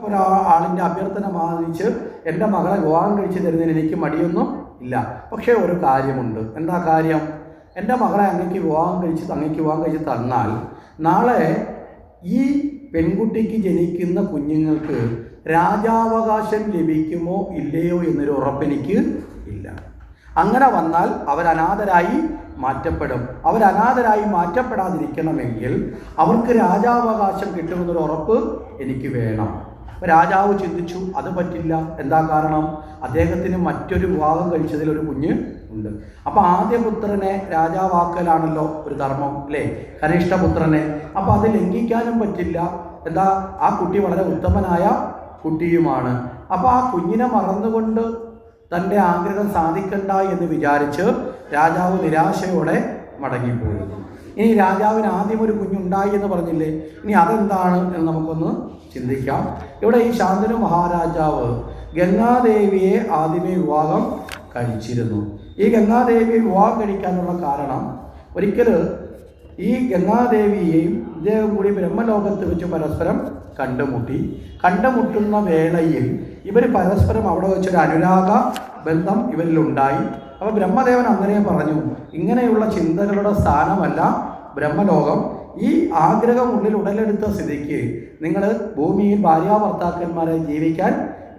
ഒരാളിൻ്റെ അഭ്യർത്ഥന മാനിച്ച് എൻ്റെ മകളെ വിവാഹം കഴിച്ച് തരുന്നതിന് എനിക്ക് മടിയൊന്നും ഇല്ല. പക്ഷേ ഒരു കാര്യമുണ്ട്. എന്താ കാര്യം? എൻ്റെ മകളെ അങ്ങേക്ക് വിവാഹം കഴിച്ച് തന്നാൽ നാളെ ഈ പെൺകുട്ടിക്ക് ജനിക്കുന്ന കുഞ്ഞുങ്ങൾക്ക് രാജാവകാശം ലഭിക്കുമോ ഇല്ലയോ എന്നൊരു ഉറപ്പെനിക്ക് ഇല്ല. അങ്ങനെ വന്നാൽ അവരനാഥരായി മാറ്റപ്പെടും. അവരനാഥരായി മാറ്റപ്പെടാതിരിക്കണമെങ്കിൽ അവർക്ക് രാജാവകാശം കിട്ടുമെന്നൊരു ഉറപ്പ് എനിക്ക് വേണം. രാജാവ് ചിന്തിച്ചു, അത് പറ്റില്ല. എന്താ കാരണം? അദ്ദേഹത്തിന് മറ്റൊരു വിവാഹം കഴിച്ചതിൽ ഒരു കുഞ്ഞ് ഉണ്ട്. അപ്പോൾ ആദ്യ പുത്രനെ രാജാവാക്കലാണല്ലോ ഒരു ധർമ്മം, അല്ലേ? കനിഷ്ഠപുത്രനെ. അപ്പോൾ അത് ലംഘിക്കാനും പറ്റില്ല. എന്താ? ആ കുട്ടി വളരെ ഉത്തമനായ കുട്ടിയുമാണ്. അപ്പോൾ ആ കുഞ്ഞിനെ മറന്നുകൊണ്ട് തൻ്റെ ആഗ്രഹം സാധിക്കണ്ട എന്ന് വിചാരിച്ച് രാജാവ് നിരാശയോടെ മടങ്ങിപ്പോയി. ഇനി രാജാവിന് ആദ്യം ഒരു കുഞ്ഞുണ്ടായി എന്ന് പറഞ്ഞില്ലേ, ഇനി അതെന്താണ് എന്ന് നമുക്കൊന്ന് ചിന്തിക്കാം. ഇവിടെ ഈ ശാന്തനു മഹാരാജാവ് ഗംഗാദേവിയെ ആദ്യമേ വിവാഹം കഴിച്ചിരുന്നു. ഈ ഗംഗാദേവിയെ വിവാഹം കഴിക്കാനുള്ള കാരണം, ഒരിക്കൽ ഈ ഗംഗാദേവിയെയും ഇദ്ദേഹം കൂടി ബ്രഹ്മലോകത്ത് വെച്ച് പരസ്പരം കണ്ടുമുട്ടുന്ന വേളയിൽ ഇവർ പരസ്പരം അവിടെ വെച്ചൊരു അനുരാഗ ബന്ധം ഇവരിലുണ്ടായി. അപ്പോൾ ബ്രഹ്മദേവൻ അങ്ങനെ പറഞ്ഞു, ഇങ്ങനെയുള്ള ചിന്തകളുടെ സ്ഥാനമല്ല ബ്രഹ്മലോകം. ഈ ആഗ്രഹം ഉള്ളിൽ ഉടലെടുത്ത സ്ഥിതിക്ക് നിങ്ങൾ ഭൂമിയിൽ ഭാര്യാഭർത്താക്കന്മാരെ ജീവിക്കാൻ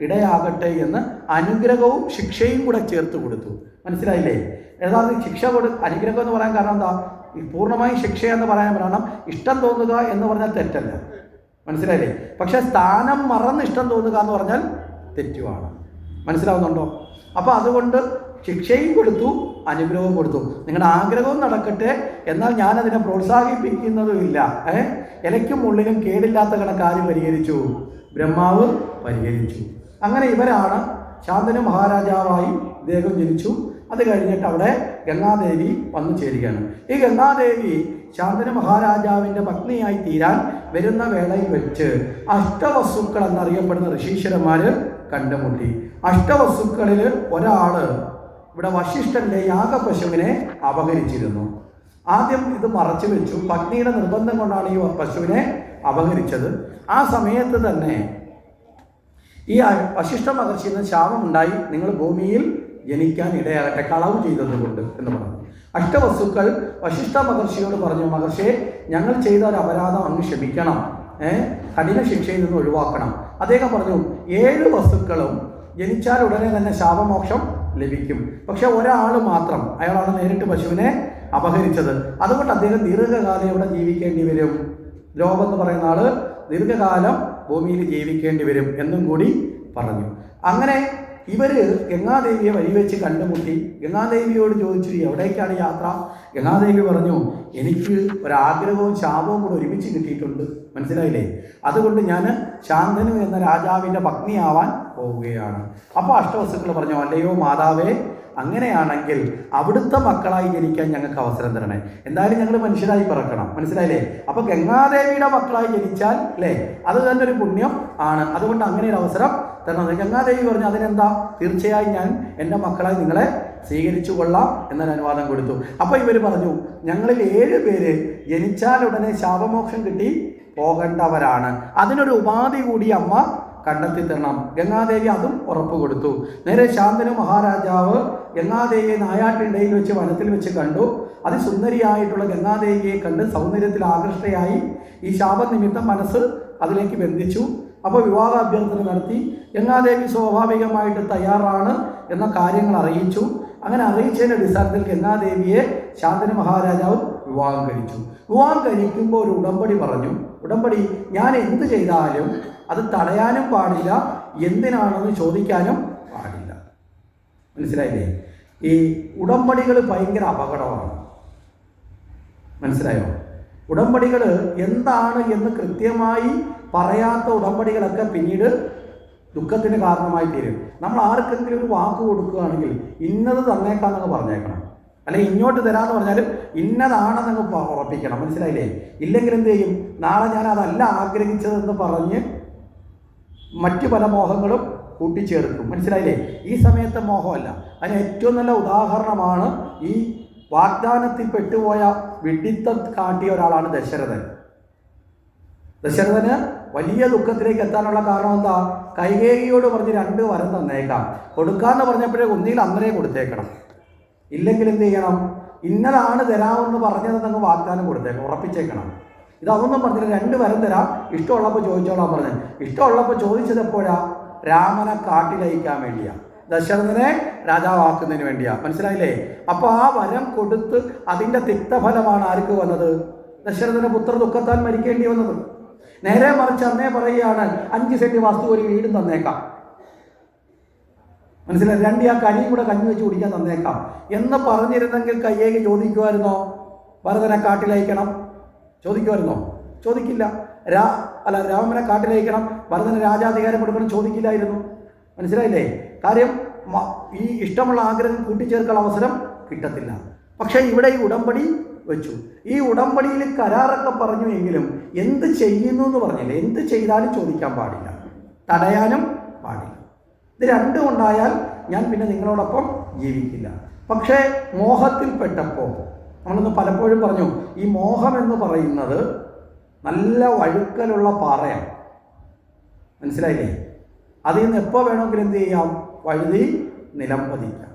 ഇടയാകട്ടെ എന്ന് അനുഗ്രഹവും ശിക്ഷയും കൂടെ ചേർത്ത് കൊടുത്തു. മനസ്സിലായില്ലേ? യഥാർത്ഥ ശിക്ഷ അനുഗ്രഹം എന്ന് പറയാൻ കാരണം എന്താ? പൂർണ്ണമായും ശിക്ഷയെന്ന് പറയാൻ കാരണം ഇഷ്ടം തോന്നുക എന്ന് പറഞ്ഞാൽ തെറ്റല്ല. മനസ്സിലായില്ലേ? പക്ഷെ സ്ഥാനം മറന്ന് ഇഷ്ടം തോന്നുക എന്ന് പറഞ്ഞാൽ തെറ്റുമാണ്. മനസ്സിലാവുന്നുണ്ടോ? അപ്പോൾ അതുകൊണ്ട് ശിക്ഷയും കൊടുത്തു, അനുഗ്രഹവും കൊടുത്തു. നിങ്ങളുടെ ആഗ്രഹവും നടക്കട്ടെ, എന്നാൽ ഞാനതിനെ പ്രോത്സാഹിപ്പിക്കുന്നതുമില്ല. ഇലയ്ക്കും ഉള്ളിലും കേടില്ലാത്ത കണക്കാര് പരിഹരിച്ചു? ബ്രഹ്മാവ് പരിഹരിച്ചു. അങ്ങനെ ഇവരാണ്. ശാന്തനു മഹാരാജാവായി ഇദ്ദേഹം ജനിച്ചു. അത് കഴിഞ്ഞിട്ട് അവിടെ ഗംഗാദേവി വന്നു ചേരുകയാണ്. ഈ ഗംഗാദേവി ശാന്തനു മഹാരാജാവിൻ്റെ പത്നിയായി തീരാൻ വരുന്ന വേളയിൽ വെച്ച് അഷ്ടവസ്തുക്കൾ എന്നറിയപ്പെടുന്ന ഋഷീശ്വരന്മാർ കണ്ടുമുട്ടി. അഷ്ടവസ്തുക്കളിൽ ഒരാൾ ഇവിടെ വശിഷ്ഠൻ്റെ യാഗപശുവിനെ അപഹരിച്ചിരുന്നു. ആദ്യം ഇത് മറച്ചു വെച്ചു. പത്നിയുടെ നിർബന്ധം കൊണ്ടാണ് ഈ പശുവിനെ അപഹരിച്ചത്. ആ സമയത്ത് തന്നെ ഈ വശിഷ്ഠ മഹർഷിയിൽ നിന്ന് ശാപമുണ്ടായി, നിങ്ങൾ ഭൂമിയിൽ ജനിക്കാൻ ഇടയാകട്ടെ കളവ് ചെയ്തതുകൊണ്ട് എന്ന് പറഞ്ഞു. അഷ്ടവസ്തുക്കൾ വശിഷ്ഠ മഹർഷിയോട് പറഞ്ഞു, മഹർഷിയെ, ഞങ്ങൾ ചെയ്ത ഒരു അപരാധം അങ്ങ് ക്ഷമിക്കണം, കഠിന ശിക്ഷയിൽ നിന്ന് ഒഴിവാക്കണം. അദ്ദേഹം പറഞ്ഞു, 7 വസ്തുക്കളും ജനിച്ചാൽ ഉടനെ തന്നെ ശാപമോക്ഷം ലഭിക്കും. പക്ഷെ ഒരാൾ മാത്രം, അയാളാണ് നേരിട്ട് പശുവിനെ അപഹരിച്ചത്. അതുകൊണ്ട് അദ്ദേഹം ദീർഘകാലം ഇവിടെ ജീവിക്കേണ്ടി വരും. ദ്രോപം എന്ന് പറയുന്ന ആള് ദീർഘകാലം ഭൂമിയിൽ ജീവിക്കേണ്ടി വരും എന്നും കൂടി പറഞ്ഞു. അങ്ങനെ ഇവർ ഗംഗാദേവിയെ വഴിവെച്ച് കണ്ടുമുട്ടി. ഗംഗാദേവിയോട് ചോദിച്ചു, എവിടേക്കാണ് യാത്ര? ഗംഗാദേവി പറഞ്ഞു, എനിക്ക് ഒരാഗ്രഹവും ശാപവും കൂടെ ഒരുമിച്ച് കിട്ടിയിട്ടുണ്ട്. മനസ്സിലായില്ലേ? അതുകൊണ്ട് ഞാൻ ശാന്തനു എന്ന രാജാവിൻ്റെ പത്നിയാവാൻ പോവുകയാണ്. അപ്പോൾ അഷ്ടവസ്തുക്കൾ പറഞ്ഞു, അല്ലയോ മാതാവേ, അങ്ങനെയാണെങ്കിൽ അവിടുത്തെ മക്കളായി ജനിക്കാൻ ഞങ്ങൾക്ക് അവസരം തരണേ. എന്തായാലും ഞങ്ങൾ മനുഷ്യരായി പിറക്കണം. മനസ്സിലായില്ലേ? അപ്പോൾ ഗംഗാദേവിയുടെ മക്കളായി ജനിച്ചാൽ അല്ലേ, അത് തന്നെ ഒരു പുണ്യം ആണ്. അതുകൊണ്ട് അങ്ങനെ ഒരു അവസരം തരണം. ഗംഗാദേവി പറഞ്ഞു, അതിനെന്താ, തീർച്ചയായും ഞാൻ എൻ്റെ മക്കളായി നിങ്ങളെ സ്വീകരിച്ചു കൊള്ളാം എന്നൊരു അനുവാദം കൊടുത്തു. അപ്പോൾ ഇവർ പറഞ്ഞു, ഞങ്ങളിൽ 7 പേര് ജനിച്ചാലുടനെ ശാപമോക്ഷം കിട്ടി പോകേണ്ടവരാണ്. അതിനൊരു ഉപാധി കൂടി അമ്മ കണ്ടെത്തി തരണം. ഗംഗാദേവി അതും ഉറപ്പ് കൊടുത്തു. നേരെ ശാന്തനു മഹാരാജാവ് ഗംഗാദേവിയെ നായാട്ടിനിടയിൽ വെച്ച് വനത്തിൽ വെച്ച് കണ്ടു. അതിസുന്ദരിയായിട്ടുള്ള ഗംഗാദേവിയെ കണ്ട് സൗന്ദര്യത്തിൽ ആകൃഷ്ടയായി. ഈ ശാപനിമിത്തം മനസ്സ് അതിലേക്ക് ബന്ധിച്ചു. അപ്പോൾ വിവാഹ അഭ്യർത്ഥന നടത്തി. ഗംഗാദേവി സ്വാഭാവികമായിട്ട് തയ്യാറാണ് എന്ന കാര്യങ്ങൾ അറിയിച്ചു. അങ്ങനെ അറിയിച്ചതിൻ്റെ അടിസ്ഥാനത്തിൽ ഗംഗാദേവിയെ ശാന്തനു മഹാരാജാവ് വിവാഹം കഴിച്ചു. വിവാഹം കഴിക്കുമ്പോൾ ഒരു ഉടമ്പടി പറഞ്ഞു. ഉടമ്പടി, ഞാൻ എന്ത് ചെയ്താലും അത് തടയാനും പാടില്ല, എന്തിനാണെന്ന് ചോദിക്കാനും പാടില്ല. മനസ്സിലായില്ലേ? ഈ ഉടമ്പടികൾ ഭയങ്കര അപകടമാണ്. മനസ്സിലായോ? ഉടമ്പടികൾ എന്താണ് എന്ന് കൃത്യമായി പറയാത്ത ഉടമ്പടികളൊക്കെ പിന്നീട് ദുഃഖത്തിന് കാരണമായി തീരും. നമ്മൾ ആർക്കെങ്കിലും ഒരു വാക്ക് കൊടുക്കുകയാണെങ്കിൽ ഇന്നത് തന്നേക്കാന്നങ്ങ് പറഞ്ഞേക്കണം, അല്ലെങ്കിൽ ഇങ്ങോട്ട് തരാമെന്ന് പറഞ്ഞാലും ഇന്നതാണെന്നങ്ങ് ഉറപ്പിക്കണം. മനസ്സിലായില്ലേ? ഇല്ലെങ്കിൽ എന്ത് ചെയ്യും? നാളെ ഞാൻ അതല്ല ആഗ്രഹിച്ചതെന്ന് പറഞ്ഞ് മറ്റു പല മോഹങ്ങളും കൂട്ടിച്ചേർക്കും. മനസ്സിലായില്ലേ? ഈ സമയത്തെ മോഹമല്ല. അതിന് ഏറ്റവും നല്ല ഉദാഹരണമാണ് ഈ വാഗ്ദാനത്തിൽ പെട്ടുപോയ വിഡ്ഢിത്തം കാട്ടിയ ഒരാളാണ് ദശരഥൻ. ദശരഥന് വലിയ ദുഃഖത്തിലേക്ക് എത്താനുള്ള കാരണം എന്താ? കൈകേയിയോട് പറഞ്ഞ് 2 വരം തന്നേക്കാം, കൊടുക്കാമെന്ന് പറഞ്ഞപ്പോഴേ ഒന്നിൽ അന്നേ കൊടുത്തേക്കണം, ഇല്ലെങ്കിൽ എന്ത് ചെയ്യണം? ഇന്നതാണ് തരാമെന്ന് പറഞ്ഞതെന്നങ്ങ് വാഗ്ദാനം കൊടുത്തേക്കണം, ഉറപ്പിച്ചേക്കണം. ഇതൊന്നും പറഞ്ഞില്ല, 2 വരം തരാം, ഇഷ്ടമുള്ളപ്പോൾ ചോദിച്ചോളാം പറഞ്ഞു. ഇഷ്ടമുള്ളപ്പോൾ ചോദിച്ചത് എപ്പോഴാ? രാമനെ കാട്ടിലയക്കാൻ വേണ്ടിയാ, ദശരഥനെ രാജാവാക്കുന്നതിന് വേണ്ടിയാ. മനസ്സിലായില്ലേ? അപ്പോൾ ആ വരം കൊടുത്ത് അതിൻ്റെ തിക്തഫലമാണ് ആർക്ക് വന്നത്? ദശരഥന് പുത്ര ദുഃഖത്താൽ മരിക്കേണ്ടി വന്നത്. നേരെ മറിച്ച് അന്നേ പറയുകയാണ് 5 സെന്റ് വാസ്തു ഒരു വീടും തന്നേക്കാം, മനസ്സിലായി, 2 ആ കനിയും കൂടെ കഞ്ഞി വെച്ച് കുടിക്കാൻ തന്നേക്കാം എന്ന് പറഞ്ഞിരുന്നെങ്കിൽ കയ്യേക്ക് ചോദിക്കുമായിരുന്നോ? ഭരതനെ കാട്ടിലയക്കണം ചോദിക്കുമായിരുന്നോ? ചോദിക്കില്ല. രാമനെ കാട്ടിലയക്കണം, ഭരതന് രാജാധികാരം കൊടുക്കണം ചോദിക്കില്ലായിരുന്നു. മനസ്സിലായില്ലേ? കാര്യം ഈ ഇഷ്ടമുള്ള ആഗ്രഹം കൂട്ടിച്ചേർക്കാൻ അവസരം കിട്ടത്തില്ല. പക്ഷേ ഇവിടെ ഈ ഉടമ്പടി വെച്ചു. ഈ ഉടമ്പടിയിൽ കരാറൊക്കെ പറഞ്ഞു എങ്കിലും എന്ത് ചെയ്യുന്നു എന്ന് പറഞ്ഞില്ല. എന്ത് ചെയ്താലും ചോദിക്കാൻ പാടില്ല, തടയാനും പാടില്ല. ഇത് 2 ഉണ്ടായാൽ ഞാൻ പിന്നെ നിങ്ങളോടൊപ്പം ജീവിക്കില്ല. പക്ഷേ മോഹത്തിൽപ്പെട്ടപ്പോൾ നമ്മളൊന്ന് പലപ്പോഴും പറഞ്ഞു, ഈ മോഹം എന്ന് പറയുന്നത് നല്ല വഴുക്കലുള്ള പാറയാണ്. മനസ്സിലായില്ലേ? അതിൽ നിന്ന് എപ്പോൾ വേണമെങ്കിലും എന്ത് ചെയ്യാം? വഴുതി നിലം പതിക്കാം.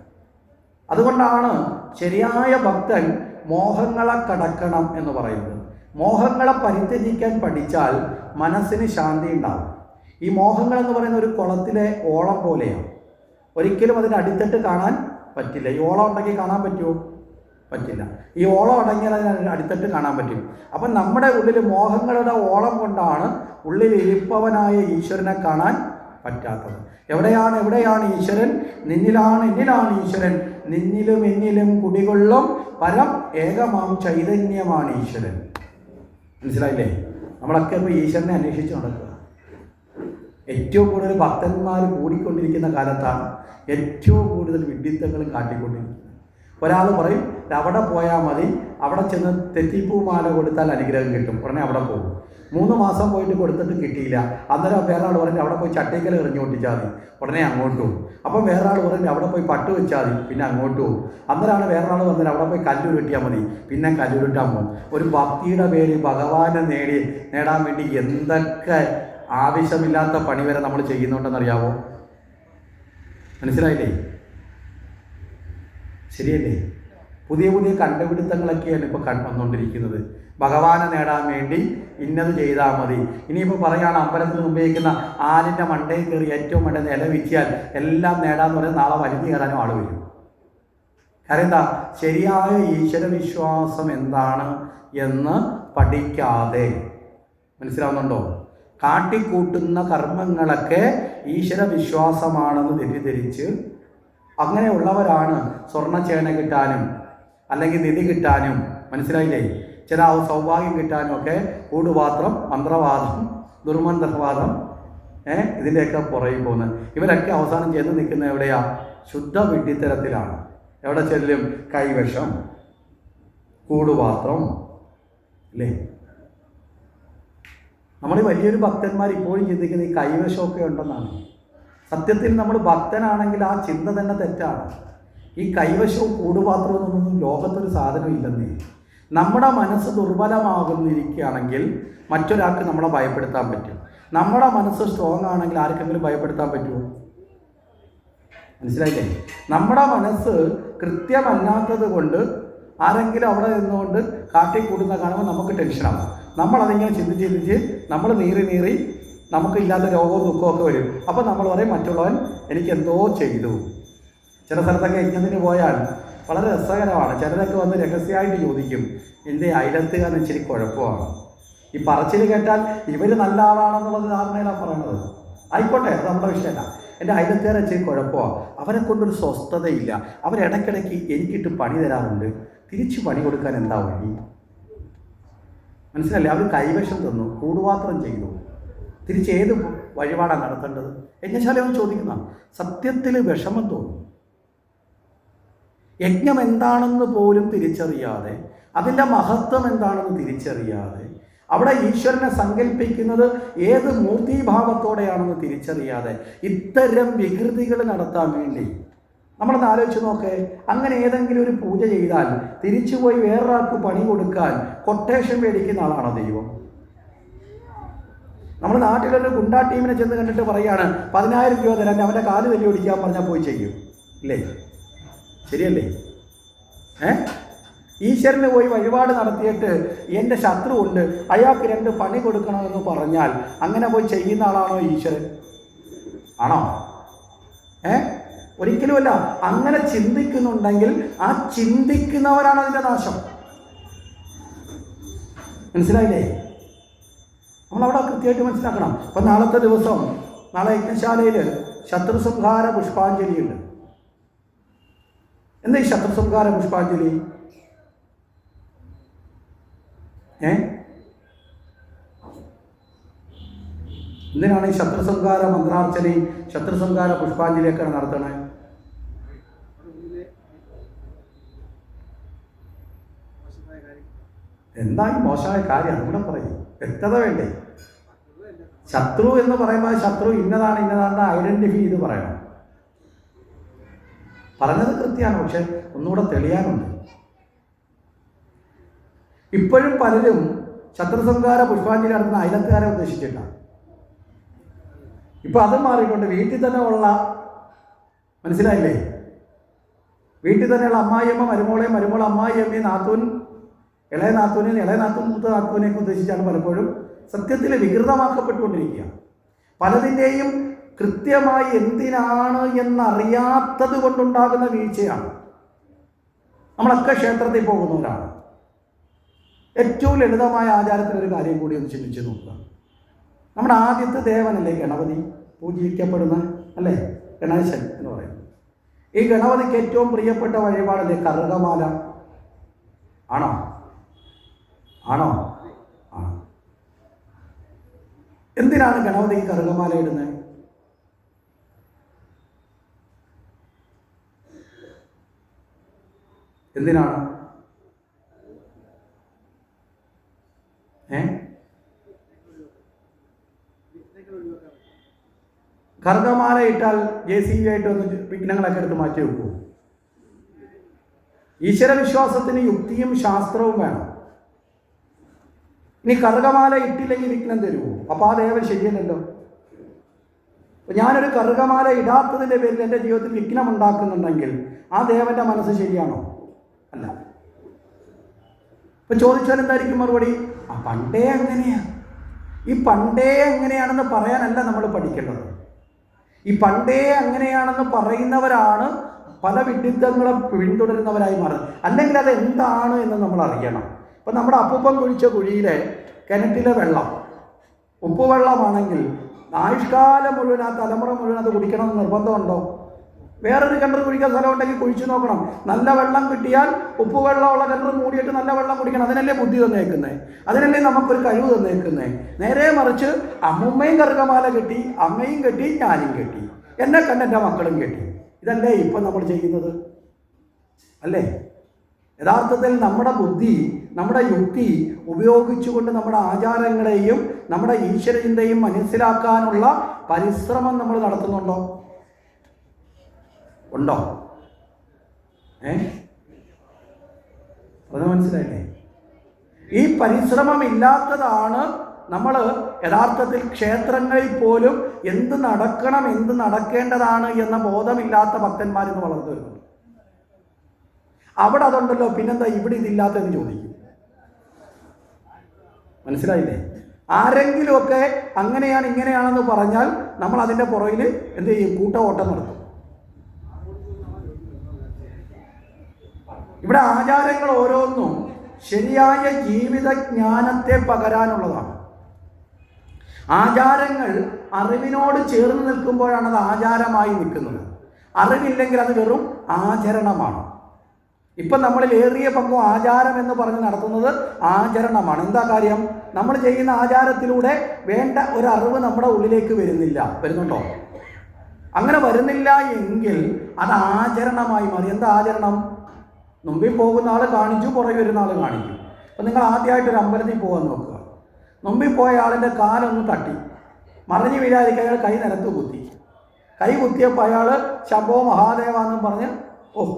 അതുകൊണ്ടാണ് ശരിയായ ഭക്തൻ മോഹങ്ങളെ കടക്കണം എന്ന് പറയുന്നത്. മോഹങ്ങളെ പരിത്യജിക്കാൻ പഠിച്ചാൽ മനസ്സിന് ശാന്തി ഉണ്ടാകും. ഈ മോഹങ്ങളെന്ന് പറയുന്ന ഒരു കുളത്തിലെ ഓളം പോലെയാണ്. ഒരിക്കലും അതിൻ്റെ അടിത്തട്ട് കാണാൻ പറ്റില്ല. ഈ ഓളം ഉണ്ടെങ്കിൽ കാണാൻ പറ്റുമോ? പറ്റില്ല. ഈ ഓളം അടങ്ങിയാൽ അതിന് അടിത്തട്ട് കാണാൻ പറ്റും. അപ്പം നമ്മുടെ ഉള്ളിൽ മോഹങ്ങളുടെ ഓളം കൊണ്ടാണ് ഉള്ളിൽ ഇരിപ്പവനായ ഈശ്വരനെ കാണാൻ പറ്റാത്തത്. എവിടെയാണ് ഈശ്വരൻ? എന്നിലാണ് ഈശ്വരൻ, നിന്നിലും എന്നിലും കുടികൊള്ളും പരം ഏകമാം ചൈതന്യമാണ് ഈശ്വരൻ. മനസ്സിലായില്ലേ? നമ്മളൊക്കെ ഇപ്പോൾ ഈശ്വരനെ അന്വേഷിച്ച് നടക്കുക. ഏറ്റവും കൂടുതൽ ഭക്തന്മാർ കൂടിക്കൊണ്ടിരിക്കുന്ന കാലത്താണ് ഏറ്റവും കൂടുതൽ വിഡ്ഢിത്തങ്ങളും കാട്ടിക്കൊണ്ടിരിക്കുന്നത്. ഒരാൾ പറയും അവിടെ പോയാൽ മതി, അവിടെ ചെന്ന് തെറ്റിപ്പൂമാല കൊടുത്താൽ അനുഗ്രഹം കിട്ടും, ഉടനെ അവിടെ പോകും. 3 മാസം പോയിട്ട് കൊടുത്തിട്ട് കിട്ടിയില്ല. അന്നേരം വേറൊരാൾ പറഞ്ഞ് അവിടെ പോയി ചട്ടിക്കൽ എറിഞ്ഞു പൊട്ടിച്ചാൽ മതി, ഉടനെ അങ്ങോട്ട് പോകും. അപ്പം വേറൊരാൾ പറഞ്ഞ് അവിടെ പോയി പട്ട് വെച്ചാൽ മതി, പിന്നെ അങ്ങോട്ട് പോകും. അന്നേരമാണ് വേറൊരാൾ പറഞ്ഞാൽ അവിടെ പോയി കല്ലുരുട്ടിയാൽ മതി, പിന്നെ കല്ലുരുട്ടാൻ പോകും. ഒരു ഭക്തിയുടെ പേര് ഭഗവാനെ നേടാൻ വേണ്ടി എന്തൊക്കെ ആവശ്യമില്ലാത്ത പണി വരെ നമ്മൾ ചെയ്യുന്നുണ്ടെന്നറിയാവോ? മനസ്സിലായില്ലേ? ശരിയല്ലേ? പുതിയ കണ്ടുപിടുത്തങ്ങളൊക്കെയാണ് ഇപ്പോൾ വന്നുകൊണ്ടിരിക്കുന്നത്. ഭഗവാനെ നേടാൻ വേണ്ടി ഇന്നത് ചെയ്താൽ മതി. ഇനിയിപ്പോൾ പറയുകയാണ് അമ്പലത്തിൽ ഉപയോഗിക്കുന്ന ആലിൻ്റെ മണ്ടയിൽ കയറി ഏറ്റവും വേണ്ട നില വിറ്റിയാൽ എല്ലാം നേടാമെന്ന് പറഞ്ഞാൽ നാളെ വലിഞ്ഞു കയറാനും ആൾ വരും. കാരണം എന്താ? ശരിയായ ഈശ്വരവിശ്വാസം എന്താണ് എന്ന് പഠിക്കാതെ. മനസ്സിലാവുന്നുണ്ടോ? കാട്ടിക്കൂട്ടുന്ന കർമ്മങ്ങളൊക്കെ ഈശ്വരവിശ്വാസമാണെന്ന് തെറ്റിദ്ധരിച്ച് അങ്ങനെയുള്ളവരാണ് സ്വർണ്ണച്ചേന കിട്ടാനും അല്ലെങ്കിൽ നിധി കിട്ടാനും, മനസ്സിലായില്ലേ, ചില സൗഭാഗ്യം കിട്ടാനും ഒക്കെ കൂടുപാത്രം, മന്ത്രവാദം, ദുർമന്ത്രവാദം, ഇതിൻ്റെയൊക്കെ പുറകിൽ പോകുന്നത്. ഇവരൊക്കെ അവസാനം ചെന്ന് നിൽക്കുന്ന എവിടെയാ? ശുദ്ധ വിഡ്ഢിത്തരത്തിലാണ്. എവിടെ ചെല്ലും? കൈവശം, കൂടുപാത്രം, അല്ലേ? നമ്മൾ വലിയൊരു ഭക്തന്മാർ ഇപ്പോഴും ചിന്തിക്കുന്ന ഈ കൈവശമൊക്കെ ഉണ്ടെന്നാണ്. സത്യത്തിൽ നമ്മൾ ഭക്തനാണെങ്കിൽ ആ ചിന്ത തന്നെ തെറ്റാണ്. ഈ കൈവശവും കൂടുപാത്രവും എന്നൊന്നും ലോകത്തൊരു സാധനം ഇല്ലെന്നേ. നമ്മുടെ മനസ്സ് ദുർബലമാകുന്നിരിക്കുകയാണെങ്കിൽ മറ്റൊരാൾക്ക് നമ്മളെ ഭയപ്പെടുത്താൻ പറ്റും. നമ്മുടെ മനസ്സ് സ്ട്രോങ് ആണെങ്കിൽ ആർക്കെങ്കിലും ഭയപ്പെടുത്താൻ പറ്റുമോ? മനസ്സിലായില്ലേ? നമ്മുടെ മനസ്സ് കൃത്യമല്ലാത്തത് കൊണ്ട് ആരെങ്കിലും അവിടെ നിന്നുകൊണ്ട് കാട്ടിക്കൂടുന്ന കാണുമ്പോൾ നമുക്ക് ടെൻഷനാവും. നമ്മളതിങ്ങനെ ചിന്തിച്ച് നമ്മൾ നീറി നമുക്കില്ലാത്ത രോഗവും ദുഃഖവും ഒക്കെ വരും. അപ്പോൾ നമ്മൾ പറയും മറ്റുള്ളവൻ എനിക്കെന്തോ ചെയ്തു. ചില സ്ഥലത്തൊക്കെ യജ്ഞത്തിന് പോയാൽ വളരെ രസകരമാണ്. ചിലരൊക്കെ വന്ന് രഹസ്യമായിട്ട് ചോദിക്കും, എൻ്റെ അയലത്തുകാരൻ ഇച്ചിരി കുഴപ്പമാണ്. ഈ പറച്ചിൽ കേട്ടാൽ ഇവർ നല്ല ആളാണെന്നുള്ളത് ധാരണയിലാണ് പറയണത്. ആയിക്കോട്ടെ, അത് നമ്മുടെ വിഷയമല്ല. എൻ്റെ അയലത്തുകാരൻ ഇച്ചിരി കുഴപ്പമാണ്, അവരെ കൊണ്ടൊരു സ്വസ്ഥതയില്ല, അവരിടയ്ക്കിടയ്ക്ക് എനിക്കിട്ട് പണി തരാറുണ്ട്, തിരിച്ച് പണി കൊടുക്കാൻ എന്താ വഴി? മനസ്സിലല്ലേ? അവർ കൈവശം തന്നു, കൂടുപാത്രം ചെയ്തു, തിരിച്ച് ഏത് വഴിപാടാണ് നടത്തേണ്ടത്? യജ്ഞശാലയൊന്നും ചോദിക്കുന്ന സത്യത്തിൽ വിഷമം തോന്നും. യജ്ഞം എന്താണെന്ന് പോലും തിരിച്ചറിയാതെ, അതിൻ്റെ മഹത്വം എന്താണെന്ന് തിരിച്ചറിയാതെ, അവിടെ ഈശ്വരനെ സങ്കല്പിക്കുന്നത് ഏത് മൂർത്തിഭാവത്തോടെയാണെന്ന് തിരിച്ചറിയാതെ ഇത്തരം വികൃതികൾ നടത്താൻ വേണ്ടി നമ്മളൊന്ന് ആലോചിച്ച് നോക്കേ. അങ്ങനെ ഏതെങ്കിലും ഒരു പൂജ ചെയ്താൽ തിരിച്ചുപോയി വേറൊരാൾക്ക് പണി കൊടുക്കാൻ കൊട്ടേഷൻ മേടിക്കുന്ന ആളാണോ ദൈവം? നമ്മൾ നാട്ടിലൊരു ഗുണ്ടാ ടീമിനെ ചെന്ന് കണ്ടിട്ട് പറയുകയാണ് 10,000 രൂപ തരാൻ, അവൻ്റെ കാല് തല്ലി ഓടിക്കാൻ പറഞ്ഞാൽ പോയി ചെയ്യും. ഇല്ലേ? ശരിയല്ലേ? ഈശ്വരന് പോയി വഴിപാട് നടത്തിയിട്ട് എൻ്റെ ശത്രു ഉണ്ട്, അയാൾക്ക് 2 പണി കൊടുക്കണമെന്ന് പറഞ്ഞാൽ അങ്ങനെ പോയി ചെയ്യുന്ന ആളാണോ ഈശ്വരൻ? ആണോ? ഒരിക്കലുമല്ല. അങ്ങനെ ചിന്തിക്കുന്നുണ്ടെങ്കിൽ ആ ചിന്തിക്കുന്നവരാണ് അതിൻ്റെ നാശം. മനസ്സിലായില്ലേ? നമ്മളവിടെ കൃത്യമായിട്ട് മനസ്സിലാക്കണം. അപ്പം നാളത്തെ ദിവസം, നാളെ യജ്ഞശാലയിൽ ശത്രുസംഹാര പുഷ്പാഞ്ജലിയുണ്ട്. എന്താ ഈ ശത്രുസംഹാര പുഷ്പാഞ്ജലി? എന്തിനാണ് ഈ ശത്രുസംഹാര മന്ത്രാർച്ചനയും ശത്രുസംഹാര പുഷ്പാഞ്ജലിയൊക്കെ നടത്തണേ? എന്താ ഈ മോശമായ കാര്യം? അതുകൂടെ പറയും, വ്യക്തത വേണ്ടേ? ശത്രു എന്ന് പറയുമ്പോൾ ശത്രു ഇന്നതാണെന്ന് ഐഡന്റിഫൈ ചെയ്ത് പറയണം. പറഞ്ഞത് കൃത്യമാണ്, പക്ഷെ ഒന്നുകൂടെ തെളിയാനുണ്ട്. ഇപ്പോഴും പലരും ശത്രുസംഹാര പുഷ്പാഞ്ജലി നടത്തുന്ന അയലത്തുകാരെ ഉദ്ദേശിച്ചിട്ടാണ്. ഇപ്പൊ അതും മാറിക്കൊണ്ട് വീട്ടിൽ തന്നെ ഉള്ള, മനസ്സിലായില്ലേ, വീട്ടിൽ തന്നെയുള്ള അമ്മായിയമ്മ മരുമോളെയും മരുമോൾ അമ്മായിയമ്മയും നാത്തൂൻ ഇളയ നാത്തൂൻ മൂത്ത നാത്തൂനെയൊക്കെ ഉദ്ദേശിച്ചാണ് പലപ്പോഴും സത്യത്തിൽ വികൃതമാക്കപ്പെട്ടുകൊണ്ടിരിക്കുക. പലതിൻ്റെയും കൃത്യമായി എന്തിനാണ് എന്നറിയാത്തത് കൊണ്ടുണ്ടാകുന്ന വീഴ്ചയാണ്. നമ്മളൊക്കെ ക്ഷേത്രത്തിൽ പോകുന്നവരാണ്. ഏറ്റവും ലളിതമായ ആചാരത്തിലൊരു കാര്യം കൂടി ഒന്ന് ചിന്തിച്ച് നോക്കുക. നമ്മുടെ ആദ്യത്തെ ദേവനല്ലേ ഗണപതി, പൂജിക്കപ്പെടുന്ന അല്ലേ ഗണേശൻ എന്ന് പറയുന്നത്. ഈ ഗണപതിക്ക് ഏറ്റവും പ്രിയപ്പെട്ട വഴിപാടല്ലേ കറുകമാല? ആണോ? ആണോ? ആ. എന്തിനാണ് ഗണപതിക്ക് കറുകമാല ഇടുന്നത്? എന്തിനാണ്? കറുകമാല ഇട്ടാൽ JCB ആയിട്ട് ഒന്ന് വിഘ്നങ്ങളൊക്കെ എടുത്ത് മാറ്റി വെക്കൂ. ഈശ്വരവിശ്വാസത്തിന് യുക്തിയും ശാസ്ത്രവും വേണം. ഇനി കറുകമാല ഇട്ടില്ലെങ്കിൽ വിഘ്നം തരുമോ? അപ്പോൾ ആ ദേവൻ ശരിയല്ലല്ലോ. ഞാനൊരു കറുകമാല ഇടാത്തതിൻ്റെ പേരിൽ എൻ്റെ ജീവിതത്തിൽ വിഘ്നം ഉണ്ടാക്കുന്നുണ്ടെങ്കിൽ ആ ദേവൻ്റെ മനസ്സ് ശരിയാണോ? അല്ല. ഇപ്പം ചോദിച്ചാൽ എന്തായിരിക്കും മറുപടി? പണ്ടേ അങ്ങനെയാ. ഈ പണ്ടേ അങ്ങനെയാണെന്ന് പറയാനല്ല നമ്മൾ പഠിക്കേണ്ടത്. ഈ പണ്ടേ അങ്ങനെയാണെന്ന് പറയുന്നവരാണ് പല വിഡിത്തങ്ങളും പിന്തുടരുന്നവരായി മാറുന്നത്. അല്ലെങ്കിൽ അത് എന്താണ് എന്ന് നമ്മൾ അറിയണം. ഇപ്പം നമ്മുടെ അപ്പൂപ്പൻ കുഴിച്ച കുഴിയിലെ കിണറ്റിലെ വെള്ളം ഉപ്പുവെള്ളമാണെങ്കിൽ ആയുഷ്കാലം മുഴുവൻ, ആ തലമുറ മുഴുവൻ അത് കുടിക്കണമെന്ന് നിർബന്ധമുണ്ടോ? വേറൊരു കിണർ കുഴിക്കാൻ സ്ഥലം ഉണ്ടെങ്കിൽ കുഴിച്ചു നോക്കണം. നല്ല വെള്ളം കിട്ടിയാൽ ഉപ്പുവെള്ളമുള്ള കിണർ മൂടിയിട്ട് നല്ല വെള്ളം കുടിക്കണം. അതിനല്ലേ ബുദ്ധി തന്നേക്കുന്നത്, അതിനല്ലേ നമുക്കൊരു കഴിവ് തന്നേക്കുന്നത്. നേരെ മറിച്ച് അമ്മുമ്മയും കറുകമാല കെട്ടി, അമ്മയും കെട്ടി, ഞാനും കെട്ടി, എന്നെ കണ്ട് എൻ്റെ മക്കളും കെട്ടി. ഇതല്ലേ ഇപ്പം നമ്മൾ ചെയ്യുന്നത്? അല്ലേ? യഥാർത്ഥത്തിൽ നമ്മുടെ ബുദ്ധി, നമ്മുടെ യുക്തി ഉപയോഗിച്ചുകൊണ്ട് നമ്മുടെ ആചാരങ്ങളെയും നമ്മുടെ ഈശ്വരചിന്തയും മനസ്സിലാക്കാനുള്ള പരിശ്രമം നമ്മൾ നടത്തുന്നുണ്ടോ? ഉണ്ടോ? അത് മനസ്സിലായില്ലേ? ഈ പരിശ്രമം ഇല്ലാത്തതാണ് നമ്മൾ യഥാർത്ഥത്തിൽ ക്ഷേത്രങ്ങളിൽ പോലും എന്ത് നടക്കണം, എന്ത് നടക്കേണ്ടതാണ് എന്ന ബോധമില്ലാത്ത ഭക്തന്മാരെന്ന് വളർന്നു വരുന്നത്. അവിടെ അതുണ്ടല്ലോ, പിന്നെന്താ ഇവിടെ ഇതില്ലാത്തതെന്ന് ചോദിക്കും. മനസ്സിലായില്ലേ? ആരെങ്കിലുമൊക്കെ അങ്ങനെയാണ് ഇങ്ങനെയാണെന്ന് പറഞ്ഞാൽ നമ്മൾ അതിൻ്റെ പുറകിൽ എന്ത് ചെയ്യും? കൂട്ടഓട്ടം നടത്തും. ഇവിടെ ആചാരങ്ങൾ ഓരോന്നും ശരിയായ ജീവിതജ്ഞാനത്തെ പകരാനുള്ളതാണ്. ആചാരങ്ങൾ അറിവിനോട് ചേർന്ന് നിൽക്കുമ്പോഴാണ് അത് ആചാരമായി നിൽക്കുന്നത്. അറിവില്ലെങ്കിൽ അത് വെറും ആചരണമാണ്. ഇപ്പം നമ്മളിൽ ഏറിയ പങ്കും ആചാരം എന്ന് പറഞ്ഞ് നടത്തുന്നത് ആചരണമാണ്. എന്താ കാര്യം? നമ്മൾ ചെയ്യുന്ന ആചാരത്തിലൂടെ വേണ്ട ഒരറിവ് നമ്മുടെ ഉള്ളിലേക്ക് വരുന്നുണ്ടോ? അങ്ങനെ വരുന്നില്ല എങ്കിൽ അത് ആചരണമായി മാറി. എന്താ ആചരണം? മുമ്പിൽ പോകുന്ന ആൾ കാണിച്ചു, പുറകെ വരുന്ന ആൾ കാണിക്കും. അപ്പം നിങ്ങൾ ആദ്യമായിട്ടൊരു അമ്പലത്തിൽ പോകാൻ നോക്കുക. മുമ്പിൽ പോയ ആളിൻ്റെ കാലൊന്ന് തട്ടി, മറിഞ്ഞു വീഴാതിരിക്കുക അയാൾ കൈ നിലത്ത് കുത്തി. കൈ കുത്തിയപ്പോൾ അയാൾ ശംഭോ മഹാദേവ എന്നും പറഞ്ഞ്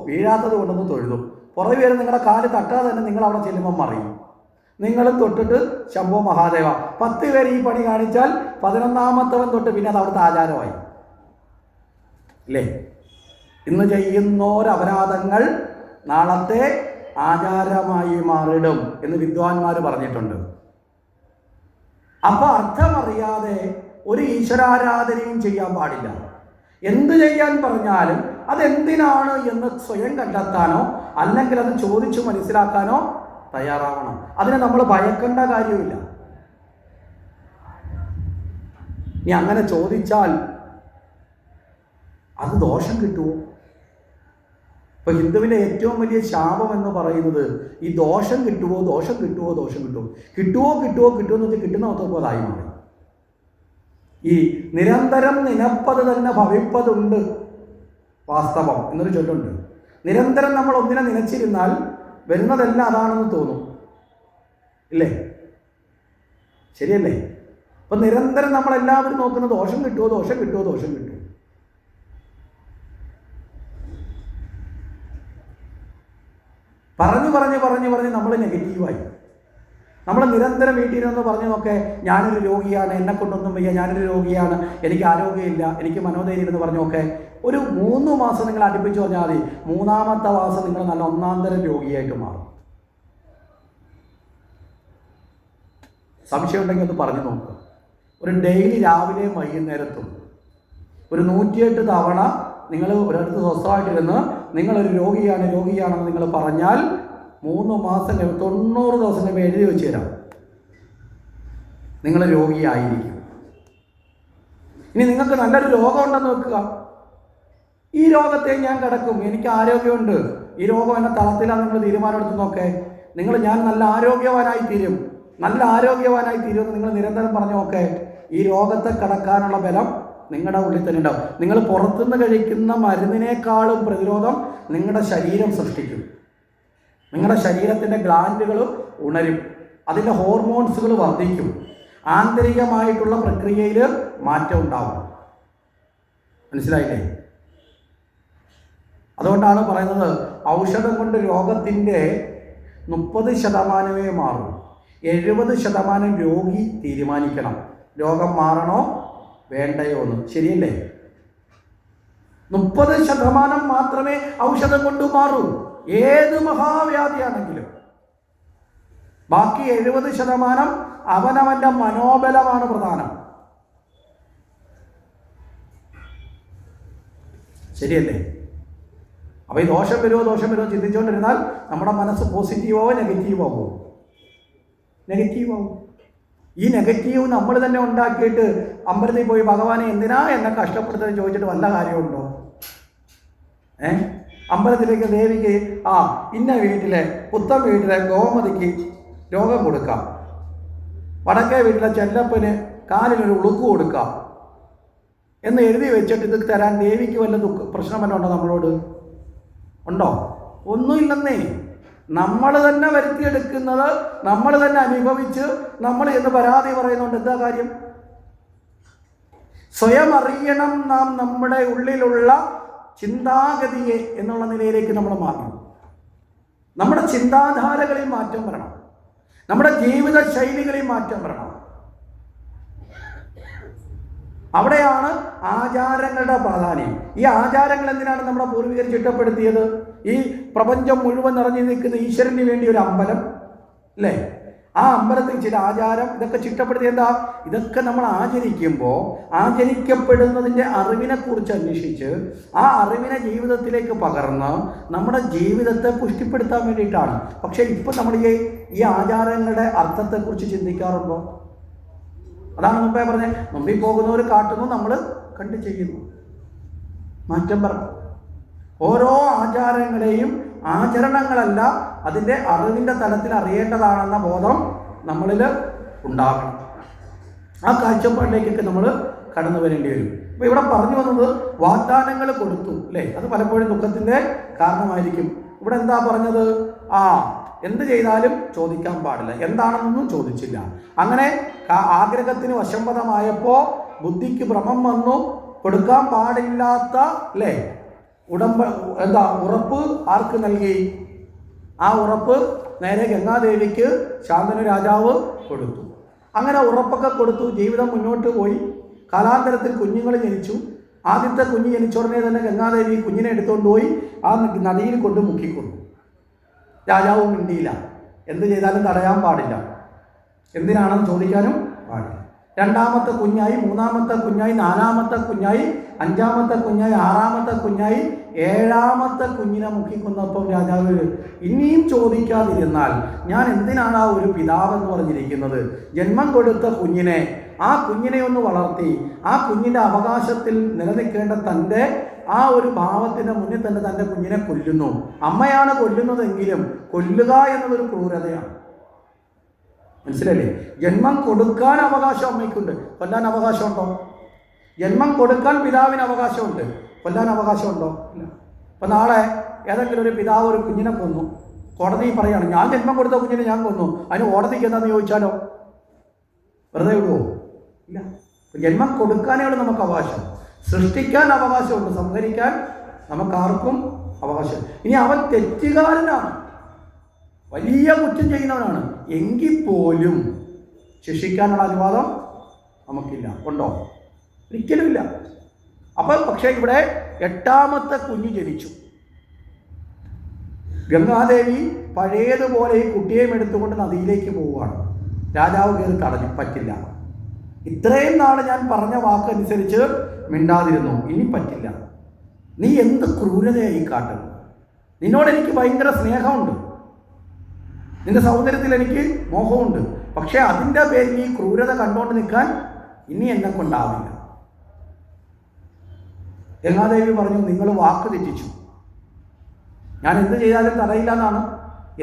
വീഴാത്തത് കൊണ്ടൊന്ന് തൊഴുതു. പുറകെ വരുന്ന നിങ്ങളുടെ കാല് തട്ടാതെ തന്നെ നിങ്ങൾ അവിടെ ചെല്ലുമ്പോൾ മറിയും. നിങ്ങളും തൊട്ടിട്ട് ശംഭോ മഹാദേവ. 10 പേര് ഈ പണി കാണിച്ചാൽ 11ാമത്തവൻ തൊട്ട് പിന്നെ അത് അവിടുത്തെ ആചാരമായി അല്ലേ? ഇന്ന് ചെയ്യുന്നോരപരാധങ്ങൾ നാളത്തെ ആചാരമായി മാറിടും എന്ന് വിദ്വാൻമാർ പറഞ്ഞിട്ടുണ്ട്. അപ്പൊ അർത്ഥമറിയാതെ ഒരു ഈശ്വരാരാധനയും ചെയ്യാൻ പാടില്ല. എന്ത് ചെയ്യാൻ പറഞ്ഞാലും അതെന്തിനാണ് എന്ന് സ്വയം കണ്ടെത്താനോ അല്ലെങ്കിൽ അത് ചോദിച്ചു മനസ്സിലാക്കാനോ തയ്യാറാവണം. അതിനെ നമ്മൾ ഭയക്കേണ്ട കാര്യമില്ല. നീ അങ്ങനെ ചോദിച്ചാൽ അത് ദോഷം കിട്ടുമോ? ഇപ്പൊ ഹിന്ദുവിന്റെ ഏറ്റവും വലിയ ശാപം എന്ന് പറയുന്നത് ഈ ദോഷം കിട്ടുമോ ദോഷം കിട്ടുമോ ദോഷം കിട്ടുമോ കിട്ടുമോ കിട്ടുമോ കിട്ടുമോ എന്ന് വെച്ചാൽ കിട്ടുന്ന ഒത്തപ്പോതായി മാറി. ഈ നിരന്തരം നിനപ്പത് തന്നെ ഭവിപ്പതുണ്ട് വാസ്തവം എന്നൊരു ചൊല്ലുണ്ട്. നിരന്തരം നമ്മൾ ഒന്നിനെ നനച്ചിരുന്നാൽ വരുന്നതെല്ലാം അതാണെന്ന് തോന്നും ഇല്ലേ? ശരിയല്ലേ? അപ്പൊ നിരന്തരം നമ്മളെല്ലാവരും നോക്കുന്ന ദോഷം കിട്ടുമോ ദോഷം കിട്ടുമോ ദോഷം കിട്ടുമോ. പറഞ്ഞു പറഞ്ഞ് പറഞ്ഞ് പറഞ്ഞ് നമ്മൾ നെഗറ്റീവായി. നമ്മൾ നിരന്തരം വീട്ടിൽ നിന്ന് പറഞ്ഞു നോക്കെ ഞാനൊരു രോഗിയാണ്, എന്നെ കൊണ്ടൊന്നും വയ്യ, ഞാനൊരു രോഗിയാണ്, എനിക്ക് ആരോഗ്യമില്ല, എനിക്ക് മനോധൈര്യം എന്ന് പറഞ്ഞു നോക്കെ ഒരു 3 മാസം നിങ്ങൾ അടുപ്പിച്ച് പറഞ്ഞാൽ മതി. 3ാമത്തെ മാസം നിങ്ങൾ നല്ല ഒന്നാന്തരം രോഗിയായിട്ട് മാറും. സംശയം ഉണ്ടെങ്കിൽ ഒന്ന് പറഞ്ഞു നോക്കുക. ഒരു ഡെയിലി രാവിലെയും വൈകുന്നേരത്തും ഒരു 108 തവണ നിങ്ങൾ ഒരിടത്ത് സ്വസ്ഥമായിട്ടിരുന്ന് നിങ്ങളൊരു രോഗിയാണെന്ന് നിങ്ങൾ പറഞ്ഞാൽ 3 മാസം 90 ദിവസം കഴിയുമ്പോൾ എഴുതി വെച്ച് തരാം, നിങ്ങൾ രോഗിയായിരിക്കും. ഇനി നിങ്ങൾക്ക് നല്ലൊരു രോഗമുണ്ടെന്ന് വെക്കുക. ഈ രോഗത്തെ ഞാൻ കിടക്കും, എനിക്ക് ആരോഗ്യമുണ്ട്, ഈ രോഗം എന്നെ തളത്തിലാണ് നിങ്ങൾ തീരുമാനമെടുത്ത് നോക്കേ. ഞാൻ നല്ല ആരോഗ്യവാനായി തീരും എന്ന് നിങ്ങൾ നിരന്തരം പറഞ്ഞു നോക്കേ. ഈ രോഗത്തെ കടക്കാനുള്ള ബലം നിങ്ങളുടെ ഉള്ളിൽ തന്നെ ഉണ്ടാവും. നിങ്ങൾ പുറത്തുനിന്ന് കഴിക്കുന്ന മരുന്നിനേക്കാളും പ്രതിരോധം നിങ്ങളുടെ ശരീരം സൃഷ്ടിക്കും. നിങ്ങളുടെ ശരീരത്തിൻ്റെ ഗ്ലാൻഡുകൾ ഉണരും, അതിൻ്റെ ഹോർമോൺസുകൾ വർദ്ധിക്കും, ആന്തരികമായിട്ടുള്ള പ്രക്രിയയിൽ മാറ്റം ഉണ്ടാവും. മനസ്സിലായില്ലേ? അതുകൊണ്ടാണ് പറയുന്നത് ഔഷധം കൊണ്ട് രോഗത്തിൻ്റെ 30% മാറും, 70% രോഗി തീരുമാനിക്കണം രോഗം മാറണോ വേണ്ടയോ എന്ന്. ശരിയല്ലേ? 30% മാത്രമേ ഔഷധം കൊണ്ട് മാറൂ, ഏത് മഹാവ്യാധിയാണെങ്കിലും. ബാക്കി 70% അവനവൻ്റെ മനോബലമാണ് പ്രധാനം. ശരിയല്ലേ? അപ്പോൾ ഈ ദോഷം വരുമോ ചിന്തിച്ചുകൊണ്ടിരുന്നാൽ നമ്മുടെ മനസ്സ് പോസിറ്റീവോ നെഗറ്റീവോ ആവും. ഈ നെഗറ്റീവ് നമ്മൾ തന്നെ ഉണ്ടാക്കിയിട്ട് അമ്പലത്തിൽ പോയി ഭഗവാനെ എന്തിനാ എന്നെ കഷ്ടപ്പെടുത്തുന്നത് ചോദിച്ചിട്ട് വല്ല കാര്യമുണ്ടോ? അമ്പലത്തിലേക്ക് ദേവിക്ക് ഇന്ന വീട്ടിലെ പുത്തൻ വീട്ടിലെ ഗോമതിക്ക് രോഗം കൊടുക്കാം, വടക്കേ വീട്ടിലെ ചെല്ലപ്പന് കാലിനൊരു ഉളുക്ക് കൊടുക്കാം എന്ന് എഴുതി വെച്ചിട്ട് ഇത് തരാൻ ദേവിക്ക് വല്ല പ്രശ്നം വല്ല ഉണ്ടോ? നമ്മളോട് ഉണ്ടോ? ഒന്നുമില്ലെന്നേ. നമ്മൾ തന്നെ വരുത്തിയെടുക്കുന്നത്, നമ്മൾ തന്നെ അനുഭവിച്ച് നമ്മൾ എന്ന് പരാതി പറയുന്നുണ്ട്. എന്താ കാര്യം? സ്വയം അറിയണം നാം നമ്മുടെ ഉള്ളിലുള്ള ചിന്താഗതിയെ എന്നുള്ള നിലയിലേക്ക് നമ്മൾ മാറണം. നമ്മുടെ ചിന്താധാരകളിൽ മാറ്റം വരണം, നമ്മുടെ ജീവിത ശൈലികളിൽ മാറ്റം വരണം. അവിടെയാണ് ആചാരങ്ങളുടെ പ്രാധാന്യം. ഈ ആചാരങ്ങൾ എന്തിനാണ് നമ്മുടെ പൂർവികർ ചിട്ടപ്പെടുത്തിയത്? ഈ പ്രപഞ്ചം മുഴുവൻ നിറഞ്ഞു നിൽക്കുന്ന ഈശ്വരന് വേണ്ടി ഒരു അമ്പലം അല്ലേ? ആ അമ്പലത്തിൽ ചില ആചാരം ഇതൊക്കെ ചിട്ടപ്പെടുത്തി. എന്താ? ഇതൊക്കെ നമ്മൾ ആചരിക്കുമ്പോൾ ആചരിക്കപ്പെടുന്നതിൻ്റെ അറിവിനെക്കുറിച്ച് അന്വേഷിച്ച് ആ അറിവിനെ ജീവിതത്തിലേക്ക് പകർന്ന് നമ്മുടെ ജീവിതത്തെ പുഷ്ടിപ്പെടുത്താൻ വേണ്ടിയിട്ടാണ്. പക്ഷേ ഇപ്പം നമ്മൾ ഈ ആചാരങ്ങളുടെ അർത്ഥത്തെക്കുറിച്ച് ചിന്തിക്കാറുണ്ടോ? അതാണ് മുമ്പേ പറഞ്ഞത്, മുമ്പിൽ പോകുന്നവർ കാട്ടുന്നു, നമ്മൾ കണ്ടു ചെയ്യുന്നു. മാറ്റം പറഞ്ഞു. ഓരോ ആചാരങ്ങളെയും ആചരണങ്ങളല്ല, അതിൻ്റെ അറിവിൻ്റെ തലത്തിൽ അറിയേണ്ടതാണെന്ന ബോധം നമ്മളിൽ ഉണ്ടാകണം. ആ കാഴ്ചപ്പാടിലേക്കൊക്കെ നമ്മൾ കടന്നു വരേണ്ടി വരും. അപ്പോൾ ഇവിടെ പറഞ്ഞു വന്നത് വാഗ്ദാനങ്ങൾ കൊടുത്തു അല്ലേ? അത് പലപ്പോഴും ദുഃഖത്തിൻ്റെ കാരണമായിരിക്കും. ഇവിടെ എന്താ പറഞ്ഞത്? എന്ത് ചെയ്താലും ചോദിക്കാൻ പാടില്ല, എന്താണെന്നൊന്നും ചോദിച്ചില്ല. അങ്ങനെ ആഗ്രഹത്തിന് വശംവദമായപ്പോൾ ബുദ്ധിക്ക് ഭ്രമം വന്നു. കൊടുക്കാൻ പാടില്ലാത്ത അല്ലേ ഉറപ്പ് ആർക്ക് നൽകി? ആ ഉറപ്പ് നേരെ ഗംഗാദേവിക്ക് ശാന്തനു രാജാവ് കൊടുത്തു. അങ്ങനെ ഉറപ്പൊക്കെ കൊടുത്തു. ജീവിതം മുന്നോട്ട് പോയി. കാലാന്തരത്തിൽ കുഞ്ഞുങ്ങൾ ജനിച്ചു. ആദ്യത്തെ കുഞ്ഞ് ജനിച്ച ഉടനെ തന്നെ ഗംഗാദേവി കുഞ്ഞിനെ എടുത്തുകൊണ്ട് പോയി ആ നദിയിൽ കൊണ്ട് മുക്കിക്കൊണ്ടു. രാജാവ് മിണ്ടിയില്ല. എന്ത് ചെയ്താലും തടയാൻ പാടില്ല, എന്തിനാണെന്ന് ചോദിക്കാനും പാടില്ല. രണ്ടാമത്തെ കുഞ്ഞായി, മൂന്നാമത്തെ കുഞ്ഞായി, നാലാമത്തെ കുഞ്ഞായി, അഞ്ചാമത്തെ കുഞ്ഞായി, ആറാമത്തെ കുഞ്ഞായി, ഏഴാമത്തെ കുഞ്ഞിനെ മുക്കിക്കൊന്നപ്പം രാജാവ് ഇനിയും ചോദിക്കാതിരുന്നാൽ ഞാൻ എന്തിനാണ് ആ ഒരു പിതാവെന്ന് പറഞ്ഞിരിക്കുന്നത്? ജന്മം കൊടുത്ത കുഞ്ഞിനെ, ആ കുഞ്ഞിനെ ഒന്ന് വളർത്തി ആ കുഞ്ഞിൻ്റെ അവകാശത്തിൽ നിലനിൽക്കേണ്ട തൻ്റെ ആ ഒരു ഭാവത്തിൻ്റെ മുന്നിൽ തന്നെ തൻ്റെ കുഞ്ഞിനെ കൊല്ലുന്നു. അമ്മയാണ് കൊല്ലുന്നതെങ്കിലും കൊല്ലുക എന്നതൊരു ക്രൂരതയാണ്. മനസ്സിലല്ലേ? ജന്മം കൊടുക്കാൻ അവകാശം അമ്മയ്ക്കുണ്ട്, കൊല്ലാൻ അവകാശമുണ്ടോ? ജന്മം കൊടുക്കാൻ പിതാവിന് അവകാശമുണ്ട്, കൊല്ലാൻ അവകാശമുണ്ടോ? ഇല്ല. അപ്പം നാളെ ഏതെങ്കിലും ഒരു പിതാവ് ഒരു കുഞ്ഞിനെ കൊന്നു, കോടതി പറയാണ് ഞാൻ ജന്മം കൊടുത്ത കുഞ്ഞിനെ ഞാൻ കൊന്നു, അതിന് കോടതിക്ക് എന്താണെന്ന് ചോദിച്ചാലോ വെറുതെ വിടുവോ? ഇല്ല. ജന്മം കൊടുക്കാനേ ഉള്ളൂ നമുക്ക് അവകാശം, സൃഷ്ടിക്കാൻ അവകാശമുണ്ട്, സംഹരിക്കാൻ നമുക്കാർക്കും അവകാശം. ഇനി അവൻ തെറ്റുകാരനാണ്, വലിയ കുറ്റം ചെയ്യുന്നവനാണ് എങ്കിൽ പോലും ശിക്ഷിക്കാനുള്ള അനുവാദം നമുക്കില്ല. ഉണ്ടോ? ഒരിക്കലുമില്ല. അപ്പോൾ പക്ഷേ ഇവിടെ എട്ടാമത്തെ കുഞ്ഞ് ജനിച്ചു. ഗംഗാദേവി പഴയതുപോലെ ഈ കുട്ടിയെയും എടുത്തുകൊണ്ട് നദിയിലേക്ക് പോവുകയാണ്. രാജാവ് കയറി തടഞ്ഞു. പറ്റില്ല, ഇത്രയും നാൾ ഞാൻ പറഞ്ഞ വാക്കനുസരിച്ച് മിണ്ടാതിരുന്നു, ഇനി പറ്റില്ല. നീ എന്ത് ക്രൂരതയായി കാട്ടുന്നു? നിന്നോട് എനിക്ക് ഭയങ്കര സ്നേഹമുണ്ട്, നിന്റെ സൗന്ദര്യത്തിൽ എനിക്ക് മോഹമുണ്ട്, പക്ഷേ അതിൻ്റെ പേരിൽ ഈ ക്രൂരത കണ്ടുകൊണ്ട് നിൽക്കാൻ ഇനി എന്നെ കൊണ്ടാവില്ല. ഗംഗാദേവി പറഞ്ഞു നിങ്ങൾ വാക്ക് തെറ്റിച്ചു, ഞാൻ എന്ത് ചെയ്താലും തടയില്ല എന്നാണ്.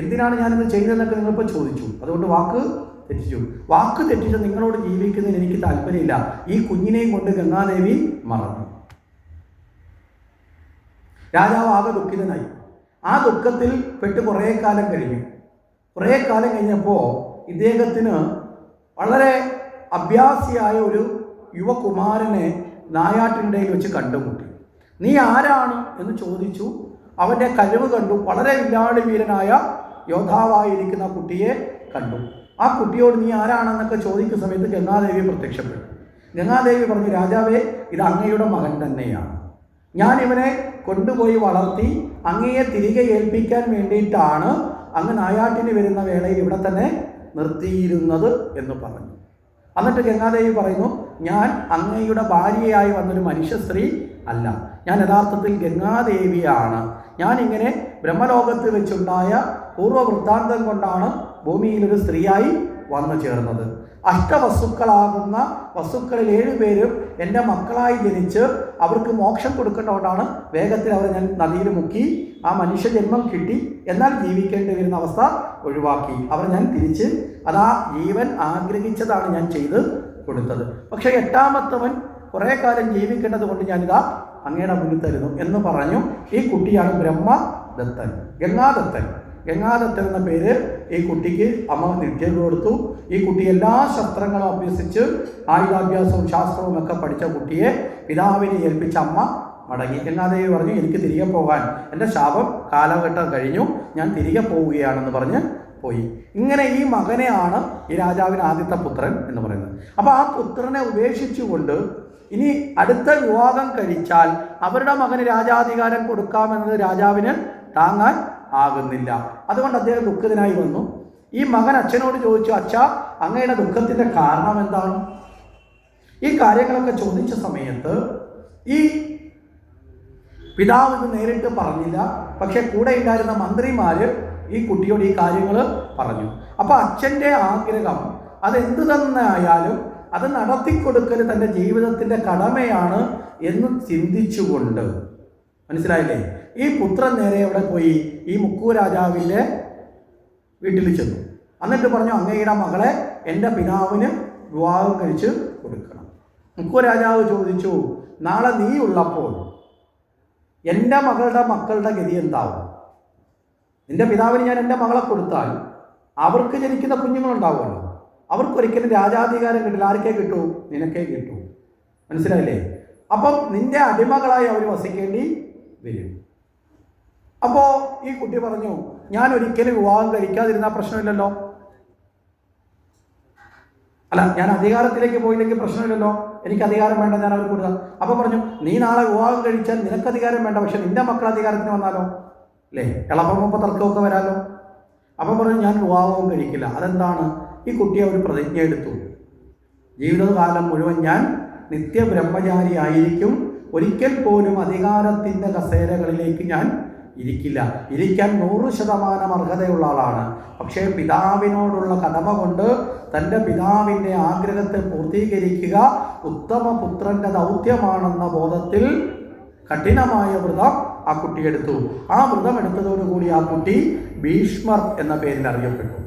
എന്തിനാണ് ഞാനിത് ചെയ്തതെന്നൊക്കെ നിങ്ങളിപ്പോൾ ചോദിച്ചു, അതുകൊണ്ട് വാക്ക് തെറ്റിച്ചു. വാക്ക് തെറ്റിച്ച് നിങ്ങളോട് ജീവിക്കുന്നതിന് എനിക്ക് താല്പര്യമില്ല. ഈ കുഞ്ഞിനെയും കൊണ്ട് ഗംഗാദേവി മറന്നു. രാജാവ് ആകെ ദുഃഖിതനായി. ആ ദുഃഖത്തിൽ പെട്ട് കുറേ കാലം കഴിഞ്ഞു. കുറേ കാലം കഴിഞ്ഞപ്പോൾ ഇദ്ദേഹത്തിന് വളരെ അഭ്യാസിയായ ഒരു യുവകുമാരനെ നായാട്ടിനിടയിൽ വെച്ച് കണ്ടുമുട്ടി. നീ ആരാണ് എന്ന് ചോദിച്ചു. അവൻ്റെ കഴിവ് കണ്ടു. വളരെ വില്ലാളി വീരനായ യോദ്ധാവായിരിക്കുന്ന കുട്ടിയെ കണ്ടു. ആ കുട്ടിയോട് നീ ആരാണെന്നൊക്കെ ചോദിക്കുന്ന സമയത്ത് ഗംഗാദേവി പ്രത്യക്ഷപ്പെട്ടു. ഗംഗാദേവി പറഞ്ഞു, രാജാവേ, ഇത് അങ്ങയുടെ മകൻ തന്നെയാണ്. ഞാൻ ഇവനെ കൊണ്ടുപോയി വളർത്തി അങ്ങയെ തിരികെ ഏൽപ്പിക്കാൻ വേണ്ടിയിട്ടാണ് അങ്ങ് നായാട്ടിന് വരുന്ന വേളയിൽ ഇവിടെ തന്നെ നിർത്തിയിരുന്നത് എന്ന് പറഞ്ഞു. എന്നിട്ട് ഗംഗാദേവി പറയുന്നു, ഞാൻ അങ്ങയുടെ ഭാര്യയായി വന്നൊരു മനുഷ്യ സ്ത്രീ അല്ല, ഞാൻ യഥാർത്ഥത്തിൽ ഗംഗാദേവിയാണ്. ഞാനിങ്ങനെ ബ്രഹ്മലോകത്ത് വെച്ചുണ്ടായ പൂർവ്വവൃത്താന്തം കൊണ്ടാണ് ഭൂമിയിലൊരു സ്ത്രീയായി വന്നു ചേർന്നത്. അഷ്ടവസ്തുക്കളാകുന്ന വസ്തുക്കളിൽ 7 പേരും എൻ്റെ മക്കളായി ജനിച്ച് അവർക്ക് മോക്ഷം കൊടുക്കേണ്ടതുകൊണ്ടാണ് വേഗത്തിൽ അവരെ ഞാൻ നദിയിൽ മുക്കി ആ മനുഷ്യജന്മം കിട്ടി. എന്നാൽ ജീവിക്കേണ്ടി വരുന്ന അവസ്ഥ ഒഴിവാക്കി അവരെ ഞാൻ തിരിച്ച് അതാ ജീവൻ ആഗ്രഹിച്ചതാണ് ഞാൻ ചെയ്ത് കൊടുത്തത്. പക്ഷേ എട്ടാമത്തവൻ കുറേ കാലം ജീവിക്കേണ്ടത് കൊണ്ട് ഞാനിതാ അങ്ങയുടെ മുന്നിൽ തരുന്നു എന്ന് പറഞ്ഞു. ഈ കുട്ടിയാണ് ബ്രഹ്മദത്തൻ, ഗംഗാദത്തൻ. ഗംഗാദത്തൻ എന്ന പേര് ഈ കുട്ടിക്ക് അമ്മ നിശ്ചയം കൊടുത്തു. ഈ കുട്ടി എല്ലാ ശസ്ത്രങ്ങളും അഭ്യസിച്ച് ആയുധാഭ്യാസവും ശാസ്ത്രവും ഒക്കെ പഠിച്ച കുട്ടിയെ പിതാവിനെ ഏൽപ്പിച്ച അമ്മ മടങ്ങി. ഗംഗാദേവി പറഞ്ഞു, എനിക്ക് തിരികെ പോകാൻ, എൻ്റെ ശാപം കാലഘട്ടം കഴിഞ്ഞു, ഞാൻ തിരികെ പോവുകയാണെന്ന് പറഞ്ഞ് പോയി. ഇങ്ങനെ ഈ മകനെയാണ് ഈ രാജാവിന് ആദ്യത്തെ പുത്രൻ എന്ന് പറയുന്നത്. അപ്പോൾ ആ പുത്രനെ ഉപേക്ഷിച്ചുകൊണ്ട് ഇനി അടുത്ത വിവാഹം കഴിച്ചാൽ അവരുടെ മകന് രാജാധികാരം കൊടുക്കാമെന്നത് രാജാവിന് താങ്ങാൻ ആകുന്നില്ല. അതുകൊണ്ട് അദ്ദേഹം ദുഃഖിതനായി വന്നു. ഈ മകൻ അച്ഛനോട് ചോദിച്ചു, അച്ഛാ, അങ്ങയുടെ ദുഃഖത്തിൻ്റെ കാരണം എന്താണ്? ഈ കാര്യങ്ങളൊക്കെ ചോദിച്ച സമയത്ത് ഈ പിതാവ് ഇത് നേരിട്ട് പറഞ്ഞില്ല. പക്ഷെ കൂടെ ഉണ്ടായിരുന്ന മന്ത്രിമാർ ഈ കുട്ടിയോട് ഈ കാര്യങ്ങൾ പറഞ്ഞു. അപ്പോൾ അച്ഛൻ്റെ ആഗ്രഹം അതെന്തു തന്നെ ആയാലും അത് നടത്തിക്കൊടുക്കൽ തൻ്റെ ജീവിതത്തിൻ്റെ കടമയാണ് എന്ന് ചിന്തിച്ചുകൊണ്ട്, മനസ്സിലായില്ലേ, ഈ പുത്രൻ നേരെ അവിടെ പോയി ഈ മുക്കു രാജാവിൻ്റെ വീട്ടിൽ ചെന്നു. എന്നിട്ട് പറഞ്ഞു, അങ്ങയുടെ മകളെ എൻ്റെ പിതാവിന് വിവാഹം കഴിച്ച് കൊടുക്കണം. മുക്കു രാജാവ് ചോദിച്ചു, നാളെ നീ ഉള്ളപ്പോൾ എൻ്റെ മക്കളുടെ ഗതി എന്താവും? നിൻ്റെ പിതാവിന് ഞാൻ എൻ്റെ മകളെ കൊടുത്താൽ അവർക്ക് ജനിക്കുന്ന കുഞ്ഞുങ്ങളുണ്ടാവുമല്ലോ, അവർക്കൊരിക്കലും രാജാധികാരം കിട്ടില്ല. ആർക്കേ കിട്ടൂ? നിനക്കേ കിട്ടൂ. മനസ്സിലായില്ലേ? അപ്പം നിന്റെ അടിമകളായി അവർ വസിക്കേണ്ടി വരും. അപ്പോൾ ഈ കുട്ടി പറഞ്ഞു, ഞാൻ ഒരിക്കലും വിവാഹം കഴിക്കാതിരുന്നാൽ പ്രശ്നമില്ലല്ലോ. അല്ല, ഞാൻ അധികാരത്തിലേക്ക് പോയില്ലെങ്കിൽ പ്രശ്നമില്ലല്ലോ, എനിക്ക് അധികാരം വേണ്ട, ഞാൻ അവർ കൊടുക്കാം. അപ്പോൾ പറഞ്ഞു, നീ നാളെ വിവാഹം കഴിച്ചാൽ നിനക്ക് അധികാരം വേണ്ട, പക്ഷെ നിന്റെ മക്കൾ അധികാരത്തിന് വന്നാലോ, അല്ലേ? ഇളപ്പമൊപ്പം തർക്കമൊക്കെ വരാലോ. അപ്പം പറഞ്ഞു, ഞാൻ വിവാഹവും കഴിക്കില്ല. അതെന്താണ്? ഈ കുട്ടിയെ ഒരു പ്രതിജ്ഞ എടുത്തു, ജീവിതകാലം മുഴുവൻ ഞാൻ നിത്യബ്രഹ്മചാരി ആയിരിക്കും, ഒരിക്കൽ പോലും അധികാരത്തിൻ്റെ കസേരകളിലേക്ക് ഞാൻ ഇരിക്കില്ല. ഇരിക്കാൻ 100% അർഹതയുള്ള ആളാണ്. പക്ഷേ പിതാവിനോടുള്ള കടമ കൊണ്ട് തൻ്റെ പിതാവിൻ്റെ ആഗ്രഹത്തെ പൂർത്തീകരിക്കുക ഉത്തമ പുത്രൻ്റെ ദൗത്യമാണെന്ന ബോധത്തിൽ കഠിനമായ വ്രതം ആ കുട്ടി എടുത്തു. ആ വ്രതം എടുത്തതോടുകൂടി ആ കുട്ടി ഭീഷ്മർ എന്ന പേരിൽ അറിയപ്പെട്ടു.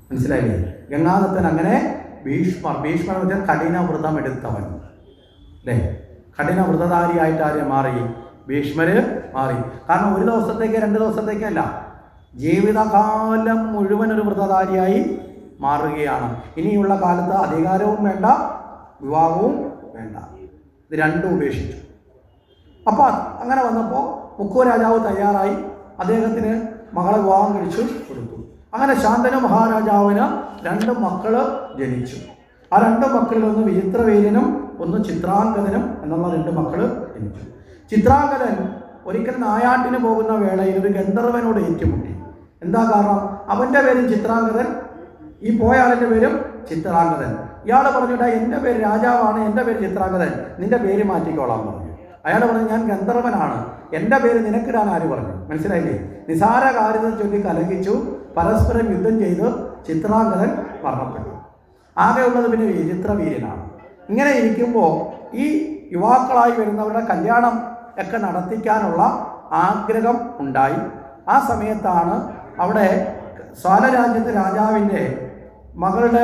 മനസ്സിലായില്ലേ? ഗംഗാദത്തൻ അങ്ങനെ ഭീഷ്മർ എന്ന് വെച്ചാൽ കഠിന വ്രതം എടുത്തവൻ, അല്ലേ? കഠിന വ്രതധാരിയായിട്ട് ആരെ മാറി? ഭീഷ്മര് മാറി. കാരണം ഒരു ദിവസത്തേക്ക് 2 ദിവസത്തേക്കല്ല, ജീവിതകാലം മുഴുവൻ ഒരു വ്രതധാരിയായി മാറുകയാണ്. ഇനിയുള്ള കാലത്ത് അധികാരവും വേണ്ട, വിവാഹവും വേണ്ട, ഇത് രണ്ടും ഉപേക്ഷിച്ചു. അപ്പോൾ അങ്ങനെ വന്നപ്പോൾ മുക്കുവ രാജാവ് തയ്യാറായി, അദ്ദേഹത്തിന് മകളെ വിവാഹം കഴിച്ചു കൊടുത്തു. അങ്ങനെ ശാന്തനു മഹാരാജാവിന് 2 മക്കൾ ജനിച്ചു. ആ 2 മക്കളിൽ ഒന്ന് വിചിത്രവീര്യനും ഒന്ന് ചിത്രാംഗതനും എന്നുള്ള 2 മക്കൾ ജനിച്ചു. ചിത്രാംഗതൻ ഒരിക്കൽ നായാട്ടിന് പോകുന്ന വേളയിൽ ഒരു ഗന്ധർവനോട് ഏറ്റുമുട്ടി. എന്താ കാരണം? അവൻ്റെ പേരും ചിത്രാംഗതൻ, ഈ പോയ ആളിൻ്റെ പേരും ചിത്രാംഗതൻ. ഇയാൾ പറഞ്ഞിട്ടാ, എൻ്റെ പേര് രാജാവാണ്, എൻ്റെ പേര് ചിത്രാംഗതൻ, നിൻ്റെ പേര് മാറ്റിക്കോളാൻ പറഞ്ഞു. അയാൾ പറഞ്ഞു, ഞാൻ ഗന്ധർവനാണ്, എൻ്റെ പേര് നിനക്കിടാൻ ആര് പറഞ്ഞു? മനസ്സിലായില്ലേ? നിസാര കാര്യത്തെ ചൊല്ലി കലഹിച്ചു, പരസ്പരം യുദ്ധം ചെയ്ത് ചിത്രാംഗതൻ മരണപ്പെട്ടു. ആകെയുള്ളത് പിന്നെ വിചിത്രവീര്യനാണ്. ഇങ്ങനെ ഇരിക്കുമ്പോൾ ഈ യുവാക്കളായി വരുന്നവരുടെ കല്യാണം ഒക്കെ നടത്തിക്കാനുള്ള ആഗ്രഹം ഉണ്ടായി. ആ സമയത്താണ് അവിടെ സ്വാലരാജ്യത്തെ രാജാവിൻ്റെ മക്കളുടെ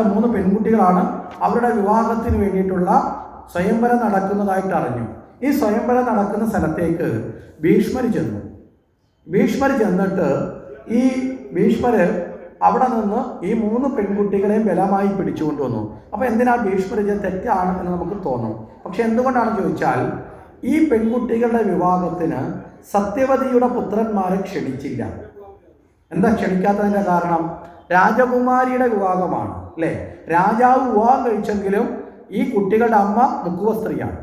3 പെൺകുട്ടികളാണ് അവരുടെ വിവാഹത്തിന് വേണ്ടിയിട്ടുള്ള സ്വയംവരം നടക്കുന്നതായിട്ട് അറിഞ്ഞു. ഈ സ്വയംവരം നടക്കുന്ന സ്ഥലത്തേക്ക് ഭീഷ്മർ ചെന്നു. ഭീഷ്മർ ചെന്നിട്ട് ഈ ഭീഷ്മർ അവിടെ നിന്ന് ഈ 3 പെൺകുട്ടികളെയും ബലമായി പിടിച്ചുകൊണ്ട് വന്നു. അപ്പോൾ എന്തിനാ ഭീഷ്മർ തെറ്റാണ് എന്ന് നമുക്ക് തോന്നും. പക്ഷെ എന്തുകൊണ്ടാണെന്ന് ചോദിച്ചാൽ, ഈ പെൺകുട്ടികളുടെ വിവാഹത്തിന് സത്യവതിയുടെ പുത്രന്മാരെ ക്ഷണിച്ചില്ല. എന്താ ക്ഷണിക്കാത്തതിൻ്റെ കാരണം? രാജകുമാരിയുടെ വിവാഹമാണ്, അല്ലേ? രാജാവ് വിവാഹം കഴിച്ചെങ്കിലും ഈ കുട്ടികളുടെ അമ്മ മുക്കുവ സ്ത്രീയാണ്.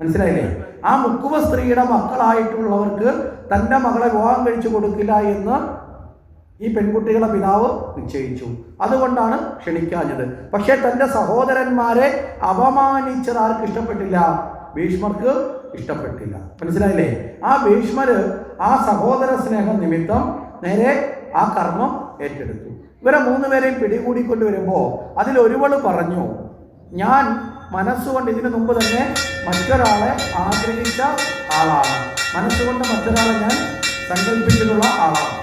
മനസ്സിലായില്ലേ? ആ മുക്കുവ സ്ത്രീയുടെ മക്കളായിട്ടുള്ളവർക്ക് തൻ്റെ മകളെ വിവാഹം കഴിച്ചു കൊടുക്കില്ല എന്ന് ഈ പെൺകുട്ടികളുടെ പിതാവ് നിശ്ചയിച്ചു. അതുകൊണ്ടാണ് ക്ഷണിക്കാഞ്ഞത്. പക്ഷേ തൻ്റെ സഹോദരന്മാരെ അപമാനിച്ചത് ആർക്ക് ഇഷ്ടപ്പെട്ടില്ല? ഭീഷ്മർക്ക് ഇഷ്ടപ്പെട്ടില്ല. മനസ്സിലായില്ലേ? ആ ഭീഷ്മർ ആ സഹോദര സ്നേഹം നിമിത്തം നേരെ ആ കർമ്മം ഏറ്റെടുത്തു. ഇവരെ 3 പേരെയും പിടികൂടിക്കൊണ്ട് വരുമ്പോൾ അതിലൊരുവൾ പറഞ്ഞു, ഞാൻ മനസ്സുകൊണ്ട് ഇതിനു മുമ്പ് തന്നെ മറ്റൊരാളെ ആഗ്രഹിച്ച ആളാണ്, മനസ്സുകൊണ്ട് മറ്റൊരാളെ ഞാൻ സങ്കല്പിച്ചിട്ടുള്ള ആളാണ്.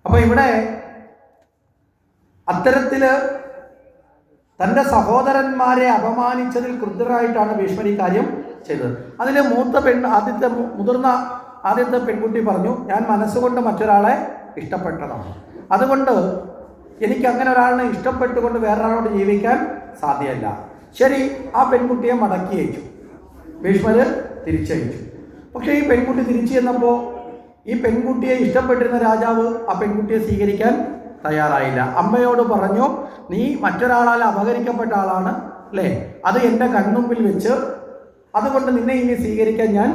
അപ്പോൾ ഇവിടെ അത്തരത്തിൽ തൻ്റെ സഹോദരന്മാരെ അപമാനിച്ചതിൽ ക്രുദ്ധരായിട്ടാണ് ഭീഷ്മർ ഈ കാര്യം ചെയ്തത്. അതിൽ ആദ്യത്തെ പെൺകുട്ടി പറഞ്ഞു, ഞാൻ മനസ്സുകൊണ്ട് മറ്റൊരാളെ ഇഷ്ടപ്പെട്ടതാണ്, അതുകൊണ്ട് എനിക്ക് അങ്ങനെ ഒരാളിനെ ഇഷ്ടപ്പെട്ടുകൊണ്ട് വേറൊരാളോട് ജീവിക്കാൻ സാധ്യമല്ല. ശരി, ആ പെൺകുട്ടിയെ മടക്കി അയച്ചു, ഭീഷ്മർ തിരിച്ചയച്ചു. പക്ഷേ ഈ പെൺകുട്ടി തിരിച്ചു ചെന്നപ്പോൾ ഈ പെൺകുട്ടിയെ ഇഷ്ടപ്പെട്ടിരുന്ന രാജാവ് ആ പെൺകുട്ടിയെ സ്വീകരിക്കാൻ തയ്യാറായില്ല. അമ്മയോട് പറഞ്ഞു, നീ മറ്റൊരാളാൽ അപഹരിക്കപ്പെട്ട ആളാണ്, അല്ലേ? അത് എൻ്റെ കൺമുമ്പിൽ വെച്ച്, അതുകൊണ്ട് നിന്നെ ഇനി സ്വീകരിക്കാൻ ഞാൻ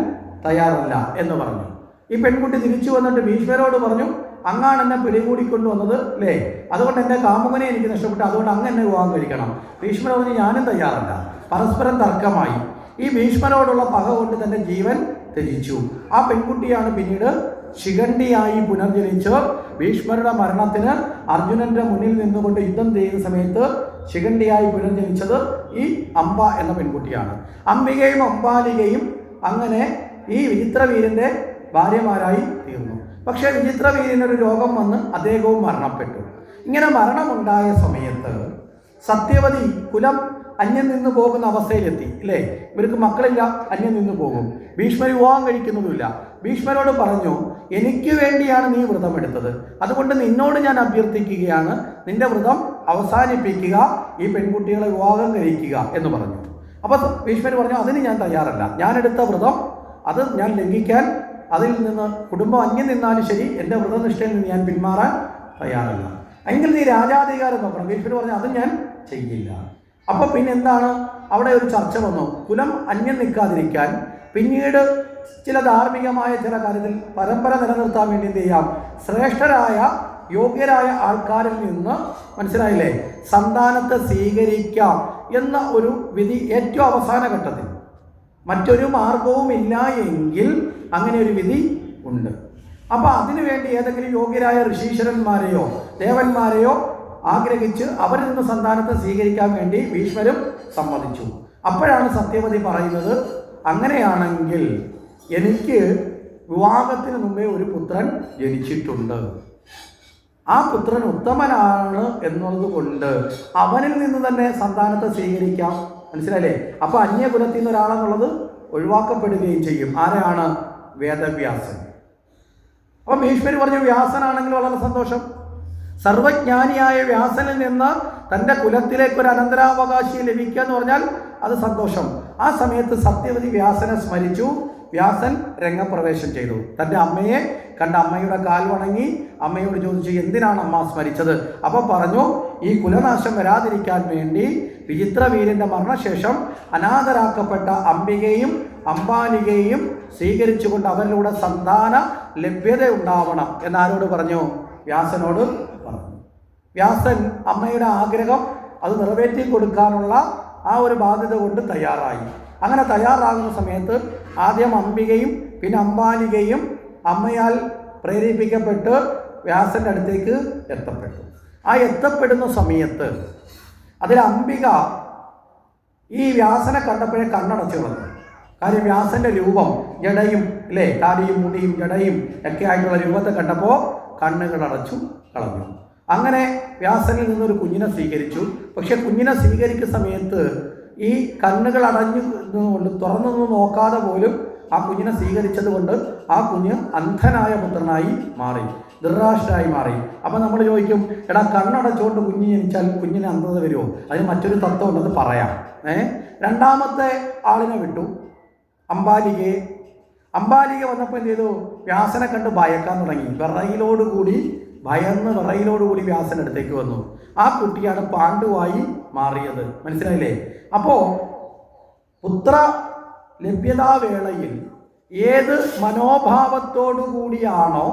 തയ്യാറല്ല എന്ന് പറഞ്ഞു. ഈ പെൺകുട്ടി തിരിച്ചു വന്നിട്ട് ഭീഷ്മരോട് പറഞ്ഞു, അങ്ങാണ് എന്നെ പിടികൂടിക്കൊണ്ടുവന്നത്, അല്ലേ? അതുകൊണ്ട് എൻ്റെ കാമുകനെ എനിക്ക് നഷ്ടപ്പെട്ടു, അതുകൊണ്ട് അങ്ങ് എന്നെ വിവാഹം കഴിക്കണം. ഭീഷ്മർ പറഞ്ഞു, ഞാനും തയ്യാറല്ല. പരസ്പരം തർക്കമായി. ഈ ഭീഷ്മരോടുള്ള പക കൊണ്ട് തൻ്റെ ജീവൻ ത്യജിച്ചു. ആ പെൺകുട്ടിയാണ് പിന്നീട് ശിഖണ്ഡിയായി പുനർജനിച്ച് ഭീഷ്മരുടെ മരണത്തിന് അർജുനന്റെ മുന്നിൽ നിന്നുകൊണ്ട് യുദ്ധം ചെയ്യുന്ന സമയത്ത് ശിഖണ്ഡിയായി പുനർജനിച്ചത് ഈ അംബ എന്ന പെൺകുട്ടിയാണ്. അംബികയും അംബാലികയും അങ്ങനെ ഈ വിചിത്രവീരൻ്റെ ഭാര്യമാരായി തീർന്നു. പക്ഷേ വിചിത്രവീരനൊരു രോഗം വന്ന് അദ്ദേഹവും മരണപ്പെട്ടു. ഇങ്ങനെ മരണമുണ്ടായ സമയത്ത് സത്യവതി കുലം അന്യം നിന്ന് പോകുന്ന അവസ്ഥയിലെത്തി, അല്ലേ? ഇവർക്ക് മക്കളില്ല, അന്യം നിന്ന് പോകും. ഭീഷ്മർ വിവാഹം കഴിക്കുന്നതുമില്ല. ഭീഷ്മരോട് പറഞ്ഞു, എനിക്ക് വേണ്ടിയാണ് നീ വ്രതം എടുത്തത്, അതുകൊണ്ട് നിന്നോട് ഞാൻ അഭ്യർത്ഥിക്കുകയാണ്, നിന്റെ വ്രതം അവസാനിപ്പിക്കുക, ഈ പെൺകുട്ടികളെ വിവാഹം കഴിക്കുക എന്ന് പറഞ്ഞു. അപ്പോൾ ഭീഷ്മർ പറഞ്ഞു, അതിന് ഞാൻ തയ്യാറല്ല. ഞാനെടുത്ത വ്രതം അത് ഞാൻ ലംഘിക്കാൻ, അതിൽ നിന്ന് കുടുംബം അന്യം നിന്നാലും ശരി, എൻ്റെ വ്രതനിഷ്ഠയിൽ നിന്ന് ഞാൻ പിന്മാറാൻ തയ്യാറല്ല. എങ്കിൽ നീ രാജാധികാരം നോക്കണം. ഭീഷ്മർ പറഞ്ഞു, അത് ഞാൻ ചെയ്യില്ല. അപ്പോൾ പിന്നെ എന്താണ്, അവിടെ ഒരു ചർച്ച വന്നു. കുലം അന്യം നിൽക്കാതിരിക്കാൻ പിന്നീട് ചില ധാർമ്മികമായ ചില കാര്യത്തിൽ പരമ്പര നിലനിർത്താൻ വേണ്ടി എന്ത് ചെയ്യാം, ശ്രേഷ്ഠരായ യോഗ്യരായ ആൾക്കാരിൽ നിന്ന്, മനസ്സിലായില്ലേ, സന്താനത്തെ സ്വീകരിക്കാം എന്ന ഒരു വിധി ഏറ്റവും അവസാന ഘട്ടത്തിൽ. മറ്റൊരു മാർഗവുമില്ല എങ്കിൽ അങ്ങനെ ഒരു വിധി ഉണ്ട്. അപ്പോൾ അതിനുവേണ്ടി ഏതെങ്കിലും യോഗ്യരായ ഋഷീശ്വരന്മാരെയോ ദേവന്മാരെയോ ആഗ്രഹിച്ച് അവരിൽ നിന്ന് സന്താനത്തെ സ്വീകരിക്കാൻ വേണ്ടി ഭീഷ്മരും സമ്മതിച്ചു. അപ്പോഴാണ് സത്യവതി പറയുന്നത്, അങ്ങനെയാണെങ്കിൽ എനിക്ക് വിവാഹത്തിന് മുമ്പേ ഒരു പുത്രൻ ജനിച്ചിട്ടുണ്ട്, ആ പുത്രൻ ഉത്തമനാണ് എന്നുള്ളത് കൊണ്ട് അവനിൽ നിന്ന് തന്നെ സന്താനത്തെ സ്വീകരിക്കാം. മനസ്സിലായില്ലേ? അപ്പോൾ അന്യകുലത്തിൽ നിന്ന് ഒരാളെന്നുള്ളത് ഒഴിവാക്കപ്പെടുകയും ചെയ്യും. ആരാണ്? വേദവ്യാസൻ. അപ്പം ഭീഷ്മർ പറഞ്ഞു, വ്യാസനാണെങ്കിൽ വളരെ സന്തോഷം. സർവജ്ഞാനിയായ വ്യാസനിൽ നിന്ന് തൻ്റെ കുലത്തിലേക്ക് ഒരു അനന്തരാവകാശി ലഭിക്കുക എന്ന് പറഞ്ഞാൽ അത് സന്തോഷം. ആ സമയത്ത് സത്യവതി വ്യാസനെ സ്മരിച്ചു. വ്യാസൻ രംഗപ്രവേശം ചെയ്തു. തൻ്റെ അമ്മയെ കണ്ട അമ്മയുടെ കാൽ വണങ്ങി അമ്മയോട് ചോദിച്ചു, എന്തിനാണ് അമ്മ സ്മരിച്ചത്? അപ്പോൾ പറഞ്ഞു, ഈ കുലനാശം വരാതിരിക്കാൻ വേണ്ടി വിചിത്രവീരൻ്റെ മരണശേഷം അനാഥരാക്കപ്പെട്ട അംബികയും അംബാലികയും സ്വീകരിച്ചുകൊണ്ട് അവരിലൂടെ സന്താന ലഭ്യത ഉണ്ടാവണം എന്നാരോട് പറഞ്ഞു? വ്യാസനോട് പറഞ്ഞു. വ്യാസൻ അമ്മയുടെ ആഗ്രഹം അത് നിറവേറ്റി കൊടുക്കാനുള്ള ആ ഒരു ബാധ്യത കൊണ്ട് തയ്യാറായി. അങ്ങനെ തയ്യാറാകുന്ന സമയത്ത് ആദ്യം അംബികയും പിന്നെ അംബാലികയും അമ്മയാൽ പ്രേരിപ്പിക്കപ്പെട്ട് വ്യാസൻ്റെ അടുത്തേക്ക് എത്തപ്പെട്ടു. ആ എത്തപ്പെടുന്ന സമയത്ത് അതിൽ അംബിക ഈ വ്യാസനെ കണ്ടപ്പോഴേ കണ്ണടച്ചു കളഞ്ഞു. കാര്യം വ്യാസൻ്റെ രൂപം, ജടയും അല്ലേ, താടിയും മുടിയും ജടയും ഒക്കെ ആയിട്ടുള്ള രൂപത്തെ കണ്ടപ്പോൾ കണ്ണുകൾ അടച്ചു കളഞ്ഞു. അങ്ങനെ വ്യാസനിൽ നിന്നൊരു കുഞ്ഞിനെ സ്വീകരിച്ചു. പക്ഷെ കുഞ്ഞിനെ സ്വീകരിക്കുന്ന സമയത്ത് ഈ കണ്ണുകൾ അടഞ്ഞുകൊണ്ട് തുറന്നു നോക്കാതെ പോലും ആ കുഞ്ഞിനെ സ്വീകരിച്ചത് കൊണ്ട് ആ കുഞ്ഞ് അന്ധനായ പുത്രനായി മാറി, ധൃതരാഷ്ട്രനായി മാറി. അപ്പം നമ്മൾ ചോദിക്കും, എടാ കണ്ണടച്ചുകൊണ്ട് കുഞ്ഞ് ജനിച്ചാൽ കുഞ്ഞിന് അന്ധത വരുമോ? അതിന് മറ്റൊരു തത്വം ഉണ്ടെന്ന് പറയാം. രണ്ടാമത്തെ ആളിനെ വിട്ടു, അംബാലികയെ. അംബാലിക വന്നപ്പോൾ എന്ത് ചെയ്തു? വ്യാസനെ കണ്ട് ഭയക്കാൻ തുടങ്ങി. വിറയിലോടുകൂടി വ്യാസനടുത്തേക്ക് വന്നു. ആ കുട്ടിയാണ് പാണ്ഡുവായി മാറിയത്. മനസ്സിലായില്ലേ? അപ്പോൾ പുത്ര ലഭ്യതാവേളയിൽ ഏത് മനോഭാവത്തോടു കൂടിയാണോ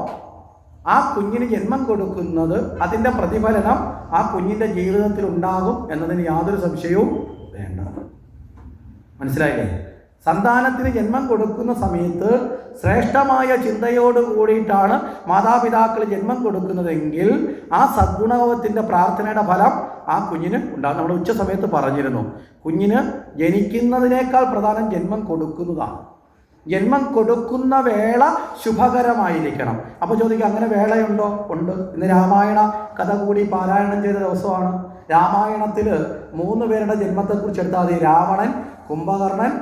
ആ കുഞ്ഞിന് ജന്മം കൊടുക്കുന്നത്, അതിൻ്റെ പ്രതിഫലനം ആ കുഞ്ഞിൻ്റെ ജീവിതത്തിൽ ഉണ്ടാകും എന്നതിന് യാതൊരു സംശയവും വേണ്ട. മനസ്സിലായില്ലേ? സന്താനത്തിന് ജന്മം കൊടുക്കുന്ന സമയത്ത് ശ്രേഷ്ഠമായ ചിന്തയോട് കൂടിയിട്ടാണ് മാതാപിതാക്കൾ ജന്മം കൊടുക്കുന്നതെങ്കിൽ ആ സദ്ഗുണത്തിൻ്റെ പ്രാർത്ഥനയുടെ ഫലം ആ കുഞ്ഞിന് ഉണ്ടാകും. നമ്മൾ ഉച്ച സമയത്ത് പറഞ്ഞിരുന്നു, കുഞ്ഞിന് ജനിക്കുന്നതിനേക്കാൾ പ്രധാനം ജന്മം കൊടുക്കുന്നതാണ്. ജന്മം കൊടുക്കുന്ന വേള ശുഭകരമായിരിക്കണം. അപ്പോൾ ചോദിക്കുക, അങ്ങനെ വേളയുണ്ടോ? ഉണ്ട്. ഇന്ന് രാമായണ കഥ കൂടി പാരായണം ചെയ്ത ദിവസമാണ്. രാമായണത്തിൽ 3 പേരുടെ ജന്മത്തെക്കുറിച്ച് എടുത്താൽ മതി. രാവണൻ, കുംഭകർണൻ,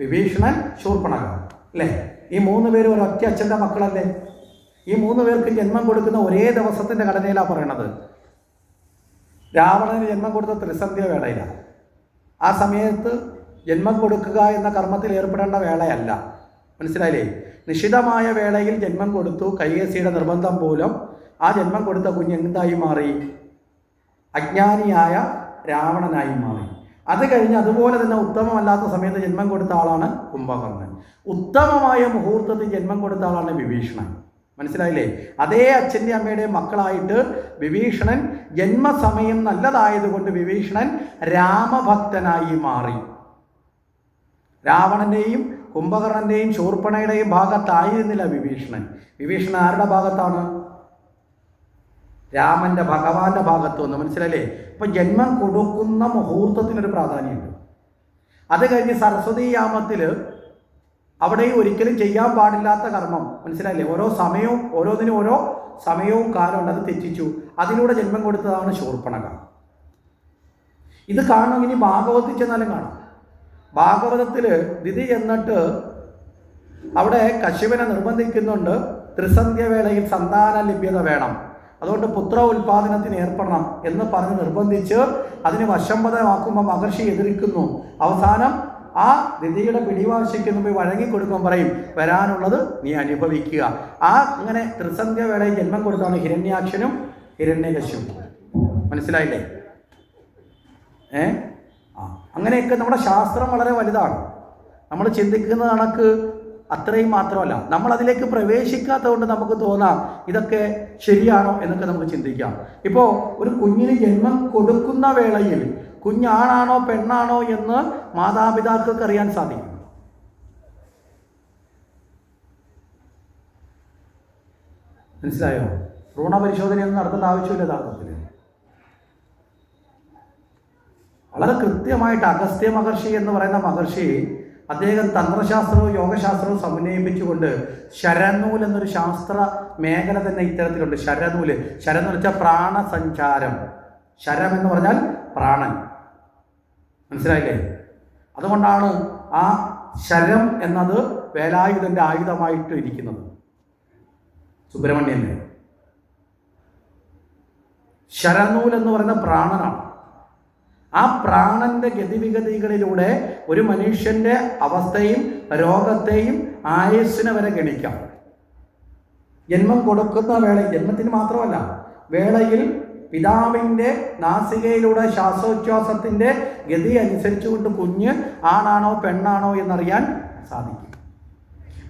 വിഭീഷണൻ, ശൂർപ്പണഖ അല്ലേ? ഈ 3 പേരും ഒരൊറ്റ അച്ഛൻ്റെ മക്കളല്ലേ? ഈ 3 പേർക്ക് ജന്മം കൊടുക്കുന്ന ഒരേ ദിവസത്തിൻ്റെ ഘടനയിലാണ് പറയണത്. രാവണന് ജന്മം കൊടുത്ത ത്രിസന്ധ്യ വേളയിലാണ്. ആ സമയത്ത് ജന്മം കൊടുക്കുക എന്ന കർമ്മത്തിൽ ഏർപ്പെടേണ്ട വേളയല്ല. മനസ്സിലായില്ലേ? നിശ്ചിതമായ വേളയിൽ ജന്മം കൊടുത്തു. കൈകേസിയുടെ നിർബന്ധം മൂലം ആ ജന്മം കൊടുത്ത കുഞ്ഞ് എന്തായി മാറി? അജ്ഞാനിയായ രാവണനായി മാറി. അത് കഴിഞ്ഞ് അതുപോലെ തന്നെ ഉത്തമമല്ലാത്ത സമയത്ത് ജന്മം കൊടുത്ത ആളാണ് കുംഭകർണൻ. ഉത്തമമായ മുഹൂർത്തത്തിൽ ജന്മം കൊടുത്ത ആളാണ് വിഭീഷണൻ. മനസ്സിലായില്ലേ? അതേ അച്ഛൻ്റെ അമ്മയുടെയും മക്കളായിട്ട് വിഭീഷണൻ ജന്മസമയം നല്ലതായതുകൊണ്ട് വിഭീഷണൻ രാമഭക്തനായി മാറി. രാവണൻ്റെയും കുംഭകർണൻ്റെയും ശൂർപ്പണയുടെയും ഭാഗത്തായിരുന്നില്ല വിഭീഷണൻ. വിഭീഷണൻ ആരുടെ ഭാഗത്താണ്? രാമൻ്റെ, ഭഗവാന്റെ ഭാഗത്ത് വന്നു. മനസ്സിലല്ലേ? അപ്പം ജന്മം കൊടുക്കുന്ന മുഹൂർത്തത്തിനൊരു പ്രാധാന്യമുണ്ട്. അത് കഴിഞ്ഞ് സരസ്വതി യാമത്തിൽ അവിടെ ഒരിക്കലും ചെയ്യാൻ പാടില്ലാത്ത കർമ്മം, മനസ്സിലായില്ലേ? ഓരോ സമയവും, ഓരോന്നിനും ഓരോ സമയവും കാലമുണ്ട്. അത് തെറ്റിച്ചു. അതിലൂടെ ജന്മം കൊടുത്തതാണ് ശൂർപ്പണഖ. ഇത് കാണണം. ഇനി ഭാഗവതത്തിൽ ചെന്നാലും കാണാം. ഭാഗവതത്തിൽ ദിതി എന്നിട്ട് അവിടെ കശ്യപനെ നിർബന്ധിക്കുന്നുണ്ട്, ത്രിസന്ധ്യവേളയിൽ സന്താന ലഭ്യത വേണം, അതുകൊണ്ട് പുത്ര ഉൽപാദനത്തിന് ഏർപ്പെടണം എന്ന് പറഞ്ഞ് നിർബന്ധിച്ച് അതിന് വശംവദമാക്കുമ്പോൾ മഹർഷി എതിർക്കുന്നു. അവസാനം ആ ദിതിയുടെ പിടിവാശിക്ക് മുമ്പ് വഴങ്ങിക്കൊടുക്കുമ്പോൾ പറയും, വരാനുള്ളത് നീ അനുഭവിക്കുക. അങ്ങനെ ത്രിസന്ധ്യവേളയിൽ ജന്മം കൊടുത്താണ് ഹിരണ്യാക്ഷനും ഹിരണ്യകശിപും. മനസ്സിലായില്ലേ? അങ്ങനെയൊക്കെ നമ്മുടെ ശാസ്ത്രം വളരെ വലുതാണ്. നമ്മൾ ചിന്തിക്കുന്ന കണക്ക് അത്രയും മാത്രമല്ല. നമ്മളതിലേക്ക് പ്രവേശിക്കാത്തതുകൊണ്ട് നമുക്ക് തോന്നാം ഇതൊക്കെ ശരിയാണോ എന്നൊക്കെ നമുക്ക് ചിന്തിക്കാം. ഇപ്പോൾ ഒരു കുഞ്ഞിന് ജന്മം കൊടുക്കുന്ന വേളയിൽ കുഞ്ഞാണാണോ പെണ്ണാണോ എന്ന് മാതാപിതാക്കൾക്ക് അറിയാൻ സാധിക്കും. മനസ്സിലായോ? ഭ്രൂണപരിശോധനയൊന്നും നടത്തേണ്ട ആവശ്യമില്ല. യഥാർത്ഥത്തിൽ വളരെ കൃത്യമായിട്ട് അഗസ്ത്യ മഹർഷി എന്ന് പറയുന്ന മഹർഷി അദ്ദേഹം തന്ത്രശാസ്ത്രവും യോഗശാസ്ത്രവും സമന്വയിപ്പിച്ചുകൊണ്ട് ശരനൂൽ എന്നൊരു ശാസ്ത്ര മേഖല തന്നെ ഇത്തരത്തിലുണ്ട്. ശരനൂല് എന്ന് വെച്ചാൽ പ്രാണസഞ്ചാരം. ശരം എന്ന് പറഞ്ഞാൽ പ്രാണൻ. മനസ്സിലായില്ലേ? അതുകൊണ്ടാണ് ആ ശരം എന്നത് വേലായുധൻ്റെ ആയുധമായിട്ട് ഇരിക്കുന്നത്. സുബ്രഹ്മണ്യൻ്റെ ശരനൂൽ എന്ന് പറയുന്ന പ്രാണനാണ്. ആ പ്രാണന്റെ ഗതിവിഗതികളിലൂടെ ഒരു മനുഷ്യൻ്റെ അവസ്ഥയും രോഗത്തെയും ആയുസ്സിനെ വരെ ഗണിക്കാം. ജന്മം കൊടുക്കുന്ന വേള, ജന്മത്തിന് മാത്രമല്ല, വേളയിൽ പിതാവിൻ്റെ നാസികയിലൂടെ ശ്വാസോച്ഛ്വാസത്തിൻ്റെ ഗതി അനുസരിച്ചുകൊണ്ട് കുഞ്ഞ് ആണാണോ പെണ്ണാണോ എന്നറിയാൻ സാധിക്കും.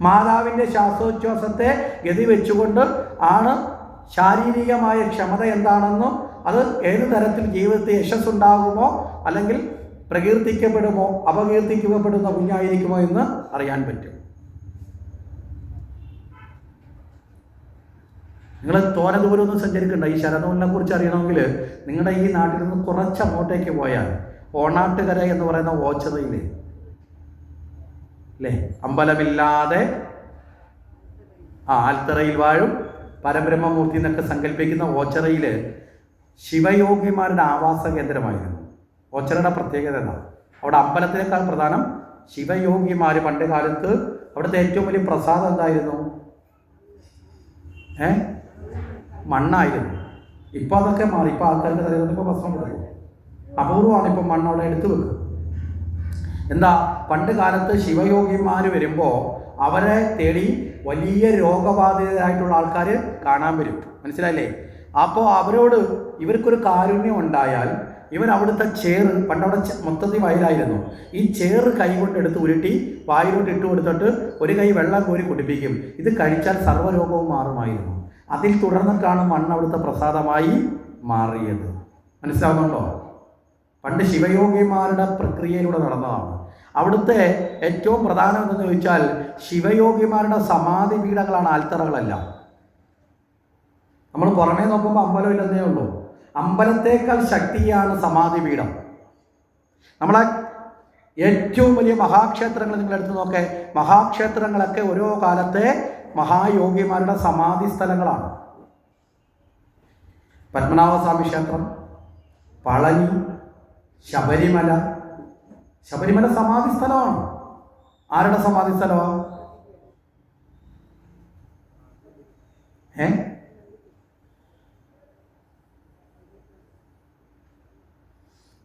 മാതാവിൻ്റെ ശ്വാസോച്ഛ്വാസത്തെ ഗതി വെച്ചുകൊണ്ട് ആണ് ശാരീരികമായ ക്ഷമത എന്താണെന്നും അത് ഏത് തരത്തിൽ ജീവിതത്തിൽ യശസ്സുണ്ടാകുമോ അല്ലെങ്കിൽ പ്രകീർത്തിക്കപ്പെടുമോ അപകീർത്തിക്കപ്പെടുന്ന കുഞ്ഞായിരിക്കുമോ എന്ന് അറിയാൻ പറ്റും. നിങ്ങൾ തോനെ ദൂരമൊന്നും സഞ്ചരിക്കണ്ട. ഈ ശരനൂലിനെ കുറിച്ച് അറിയണമെങ്കിൽ നിങ്ങളുടെ ഈ നാട്ടിൽ നിന്ന് കുറച്ച് അങ്ങോട്ടേക്ക് പോയാൽ ഓണാട്ടുകര എന്ന് പറയുന്ന ഓച്ചിറയിലെ അല്ലേ, അമ്പലമില്ലാതെ ആൽത്തറയിൽ വാഴും പരബ്രഹ്മമൂർത്തി എന്നൊക്കെ സങ്കല്പിക്കുന്ന ഓച്ചിറയിൽ ശിവയോഗിമാരുടെ ആവാസ കേന്ദ്രമായിരുന്നു. ഓച്ചിറയുടെ പ്രത്യേകത എന്താണ്? അവിടെ അമ്പലത്തിനേക്കാൾ പ്രധാനം ശിവയോഗിമാർ പണ്ട് കാലത്ത് അവിടുത്തെ ഏറ്റവും വലിയ പ്രസാദം എന്തായിരുന്നു? മണ്ണായിരുന്നു. ഇപ്പോൾ അതൊക്കെ മാറി. ഇപ്പോൾ ആൾക്കാർക്ക് തലവന്നിപ്പോൾ ഭക്ഷണം കൊടുക്കും. അപൂർവമാണ് ഇപ്പം മണ്ണ് അവിടെ എടുത്തു വെക്കും. എന്താ, പണ്ട് കാലത്ത് ശിവയോഗിമാർ വരുമ്പോൾ അവരെ തേടി വലിയ രോഗബാധിതരായിട്ടുള്ള ആൾക്കാർ കാണാൻ വരും. മനസ്സിലായില്ലേ? അപ്പോൾ അവരോട് ഇവർക്കൊരു കാരുണ്യം ഉണ്ടായാൽ ഇവൻ അവിടുത്തെ ചേറ്, പണ്ടവിടെ മൊത്തത്തിൽ വയലായിരുന്നു, ഈ ചേറ് കൈ കൊണ്ടെടുത്ത് ഉരുട്ടി വായിലോട്ട് ഇട്ട് കൊടുത്തിട്ട് ഒരു കൈ വെള്ളം കോരി കുടിപ്പിക്കും. ഇത് കഴിച്ചാൽ സർവ്വരോഗവും മാറുമായിരുന്നു. അതിൽ തുടർന്നിട്ടാണ് മണ്ണ് അവിടുത്തെ പ്രസാദമായി മാറിയത്. മനസ്സിലാവുന്നുണ്ടോ? പണ്ട് ശിവയോഗിമാരുടെ പ്രക്രിയയിലൂടെ നടന്നതാണ്. അവിടുത്തെ ഏറ്റവും പ്രധാനം എന്തെന്ന് ചോദിച്ചാൽ ശിവയോഗിമാരുടെ സമാധി പീഠങ്ങളാണ് ആൽത്തറകളെല്ലാം. നമ്മൾ പുറമേ നോക്കുമ്പോൾ അമ്പലം ഇല്ലെന്നേ ഉള്ളൂ. അമ്പലത്തേക്കാൾ ശക്തിയാണ് സമാധി പീഠം. നമ്മളെ ഏറ്റവും വലിയ മഹാക്ഷേത്രങ്ങൾ നിങ്ങളെടുത്ത് നോക്കേ, മഹാക്ഷേത്രങ്ങളൊക്കെ ഓരോ കാലത്തെ മഹായോഗിമാരുടെ സമാധി സ്ഥലങ്ങളാണ്. പത്മനാഭസ്വാമി ക്ഷേത്രം, പളനി, ശബരിമല. ശബരിമല സമാധി സ്ഥലമാണ്. ആരുടെ സമാധി സ്ഥലമാണ്?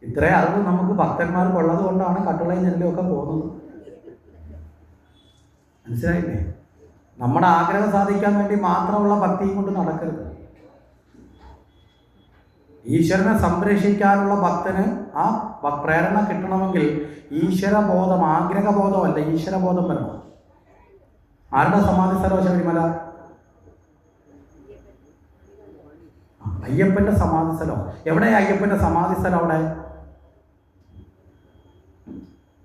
ഇത്രയും അറിവ് നമുക്ക് ഭക്തന്മാർക്കുള്ളത് കൊണ്ടാണ് കട്ടുളയും നെല്ലുമൊക്കെ പോകുന്നത്. മനസ്സിലായില്ലേ? നമ്മുടെ ആഗ്രഹം സാധിക്കാൻ വേണ്ടി മാത്രമുള്ള ഭക്തിയും കൊണ്ട് നടക്കരുത്. ഈശ്വരനെ സംരക്ഷിക്കാനുള്ള ഭക്തന് ആ പ്രേരണ കിട്ടണമെങ്കിൽ ഈശ്വരബോധം, ആഗ്രഹബോധമല്ല, ഈശ്വരബോധം വരണം. ആരുടെ സമാധി സ്ഥലം ശബരിമല? അയ്യപ്പൻ്റെ സമാധി സ്ഥലം. എവിടെയാണ് അയ്യപ്പൻ്റെ സമാധി സ്ഥലം? അവിടെ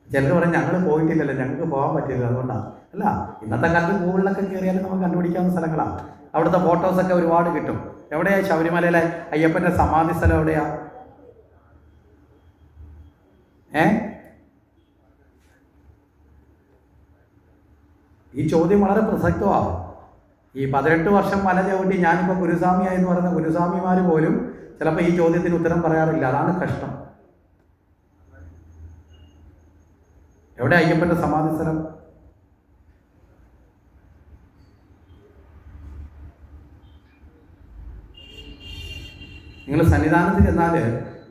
ചിലർ പറയും ഞങ്ങൾ പോയിട്ടില്ലല്ലോ, ഞങ്ങൾക്ക് പോകാൻ പറ്റില്ല, അതുകൊണ്ടാണ്. അല്ല, ഇന്നത്തെ കാലത്ത് ഗൂഗിളിലൊക്കെ കയറിയാലും നമുക്ക് കണ്ടുപിടിക്കാവുന്ന സ്ഥലങ്ങളാണ്. അവിടുത്തെ ഫോട്ടോസൊക്കെ ഒരുപാട് കിട്ടും. എവിടെയാണ് ശബരിമലയിലെ അയ്യപ്പൻ്റെ സമാധി സ്ഥലം? എവിടെയാ? ഈ ചോദ്യം വളരെ പ്രസക്തമാണ്. ഈ 18 വർഷം മല ചവിട്ടി ഞാനിപ്പോൾ ഗുരുസ്വാമിയായെന്ന് പറയുന്ന ഗുരുസ്വാമിമാർ പോലും ചിലപ്പോൾ ഈ ചോദ്യത്തിന് ഉത്തരം പറയാറില്ല. അതാണ് കഷ്ടം. എവിടെ അയ്യപ്പൻ്റെ സമാധി സ്ഥലം? നിങ്ങൾ സന്നിധാനത്തിൽ ചെന്നാൽ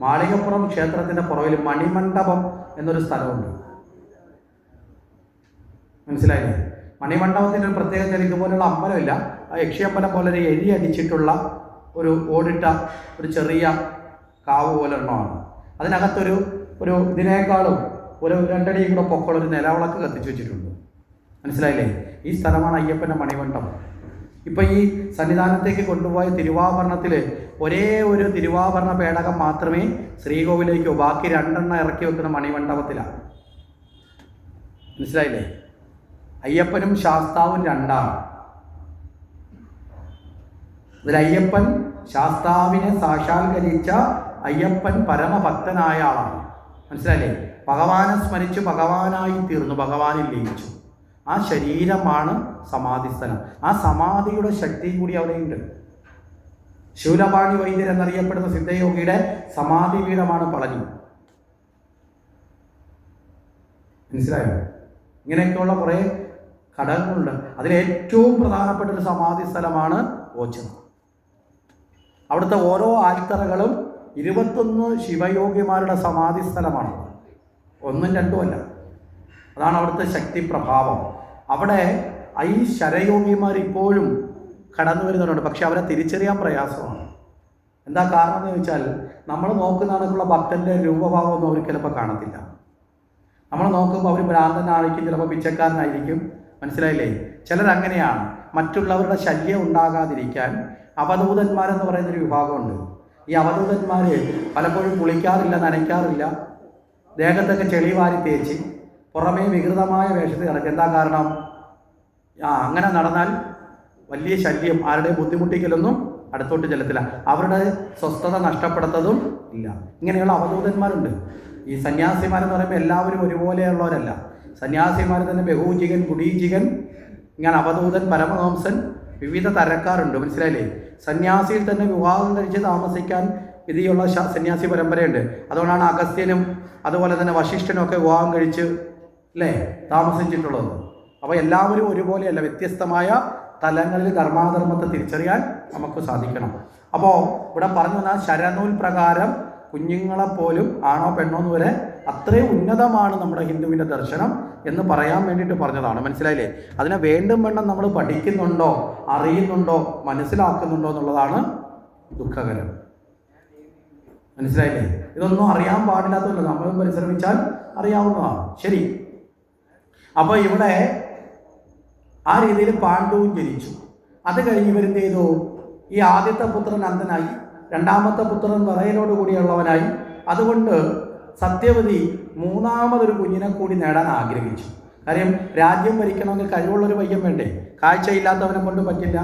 മാളികപ്പുറം ക്ഷേത്രത്തിൻ്റെ പുറകിൽ മണിമണ്ഡപം എന്നൊരു സ്ഥലമുണ്ട്. മനസ്സിലായില്ലേ? മണിമണ്ഡപത്തിൻ്റെ ഒരു പ്രത്യേക ചെറിയ പോലുള്ള അമ്പലമില്ല, ആ യക്ഷിയമ്പലം പോലെ ഒരു എഴി അടിച്ചിട്ടുള്ള ഒരു ഓടിട്ട ഒരു ചെറിയ കാവ് പോലെ എണ്ണമാണ്. അതിനകത്തൊരു ഇതിനേക്കാളും ഒരു 2 അടിയും കൂടെ പൊക്കമുള്ള ഒരു നിലവിളക്ക് കത്തിച്ചു വെച്ചിട്ടുണ്ട്. മനസ്സിലായില്ലേ? ഈ സ്ഥലമാണ് അയ്യപ്പൻ്റെ മണിമണ്ഡപം. ഇപ്പം ഈ സന്നിധാനത്തേക്ക് കൊണ്ടുപോയ തിരുവാഭരണത്തിൽ ഒരേ ഒരു തിരുവാഭരണ പേടകം മാത്രമേ ശ്രീകോവിലേക്കോ, ബാക്കി 2 ഇറക്കി വെക്കുന്ന മണിമണ്ഡപത്തിലാണ്. മനസ്സിലായില്ലേ? അയ്യപ്പനും ശാസ്താവും 2ആണ്. ഇതിൽ അയ്യപ്പൻ ശാസ്താവിനെ സാക്ഷാത്കരിച്ച അയ്യപ്പൻ പരമഭക്തനായ ആളാണ്. മനസ്സിലായില്ലേ? ഭഗവാനെ സ്മരിച്ച് ഭഗവാനായി തീർന്നു, ഭഗവാനിൽ ലയിച്ചു. ആ ശരീരമാണ് സമാധിസ്ഥലം. ആ സമാധിയുടെ ശക്തി കൂടി അവിടെയുണ്ട്. ശൂലപാണി വൈദ്യർ എന്നറിയപ്പെടുന്ന സിദ്ധയോഗിയുടെ സമാധി പീഠമാണ് പളനി. മനസ്സിലായോ? ഇങ്ങനെയൊക്കെയുള്ള കുറേ ഘടകങ്ങളുണ്ട്. അതിലേറ്റവും പ്രധാനപ്പെട്ട ഒരു സമാധി സ്ഥലമാണ് ഓച്ചിറ. അവിടുത്തെ ഓരോ ആൽത്തറകളും 21 ശിവയോഗിമാരുടെ സമാധി സ്ഥലമാണ്. 1ഉം 2ഉം അല്ല. അതാണ് അവിടുത്തെ ശക്തി പ്രഭാവം. അവിടെ ഈ ശരയോഗിമാർ ഇപ്പോഴും കടന്നു വരുന്നുണ്ട്. പക്ഷെ അവരെ തിരിച്ചറിയാൻ പ്രയാസമാണ്. എന്താ കാരണം എന്ന് ചോദിച്ചാൽ, നമ്മൾ നോക്കുന്നതാണെന്നുള്ള ഭക്തൻ്റെ രൂപഭാവമൊന്നും അവർ ചിലപ്പോൾ കാണത്തില്ല. നമ്മൾ നോക്കുമ്പോൾ അവർ ഭ്രാന്തനായിരിക്കും, ചിലപ്പോൾ പിച്ചക്കാരനായിരിക്കും. മനസ്സിലായില്ലേ? ചിലരങ്ങനെയാണ്. മറ്റുള്ളവരുടെ ശല്യം ഉണ്ടാകാതിരിക്കാൻ അവധൂതന്മാരെന്ന് പറയുന്നൊരു വിഭാഗമുണ്ട്. ഈ അവധൂതന്മാർ പലപ്പോഴും കുളിക്കാറില്ല, നനയ്ക്കാറില്ല, ദേഹത്തൊക്കെ ചെളി വാരി തേച്ച് പുറമേ വികൃതമായ വേഷത്തിൽ കിടക്കും. എന്താ കാരണം? അങ്ങനെ നടന്നാൽ വലിയ ശല്യം, ആരുടെയും ബുദ്ധിമുട്ടിക്കലൊന്നും അടുത്തോട്ട് ചെല്ലത്തില്ല, അവരുടെ സ്വസ്ഥത നഷ്ടപ്പെടുത്തതും ഇല്ല. ഇങ്ങനെയുള്ള അവധൂതന്മാരുണ്ട്. ഈ സന്യാസിമാരെന്ന് പറയുമ്പോൾ എല്ലാവരും ഒരുപോലെയുള്ളവരല്ല. സന്യാസിമാർ തന്നെ ബഹൂജികൻ, കുടീജികൻ, ഇങ്ങനെ അവധൂതൻ, പരമഹംസൻ, വിവിധ തരക്കാരുണ്ട്. മനസ്സിലായില്ലേ? സന്യാസിയിൽ തന്നെ വിവാഹം കഴിച്ച് താമസിക്കാൻ വിധിയുള്ള സന്യാസി പരമ്പരയുണ്ട്. അതുകൊണ്ടാണ് അഗസ്ത്യനും അതുപോലെ തന്നെ വശിഷ്ഠനും ഒക്കെ വിവാഹം കഴിച്ച് താമസിച്ചിട്ടുള്ളത്. അപ്പോൾ എല്ലാവരും ഒരുപോലെയല്ല, വ്യത്യസ്തമായ തലങ്ങളിൽ ധർമാധർമ്മത്തെ തിരിച്ചറിയാൻ നമുക്ക് സാധിക്കണം. അപ്പോൾ ഇവിടെ പറഞ്ഞു തന്നാൽ ശരനൂൽ പ്രകാരം കുഞ്ഞുങ്ങളെപ്പോലും ആണോ പെണ്ണോ എന്ന് വരെ അത്രയും ഉന്നതമാണ് നമ്മുടെ ഹിന്ദുവിൻ്റെ ദർശനം എന്ന് പറയാൻ വേണ്ടിയിട്ട് പറഞ്ഞതാണ്. മനസ്സിലായില്ലേ? അതിനെ വേണ്ടും വേണം നമ്മൾ പഠിക്കുന്നുണ്ടോ, അറിയുന്നുണ്ടോ, മനസ്സിലാക്കുന്നുണ്ടോ എന്നുള്ളതാണ് ദുഃഖകരം. മനസ്സിലായില്ലേ? ഇതൊന്നും അറിയാൻ പാടില്ലാത്തതല്ല, നമ്മളും പരിശ്രമിച്ചാൽ അറിയാവുന്നതാണ്. ശരി. അപ്പോൾ ഇവിടെ ആ രീതിയിൽ പാണ്ഡുവും ജനിച്ചു. അത് കഴിഞ്ഞ് ഇവരെന്ത് ചെയ്തു? ഈ ആദ്യത്തെ പുത്രൻ അന്ധനായി, 2ാമത്തെ പുത്രൻ വിറയലോട് കൂടിയുള്ളവനായി. അതുകൊണ്ട് സത്യവതി 3ാമതൊരു കുഞ്ഞിനെ കൂടി നേടാൻ ആഗ്രഹിച്ചു. കാര്യം രാജ്യം ഭരിക്കണമെങ്കിൽ കഴിവുള്ളൊരു പയ്യൻ വേണ്ടേ? കാഴ്ചയില്ലാത്തവനെ കൊണ്ട് പറ്റില്ല,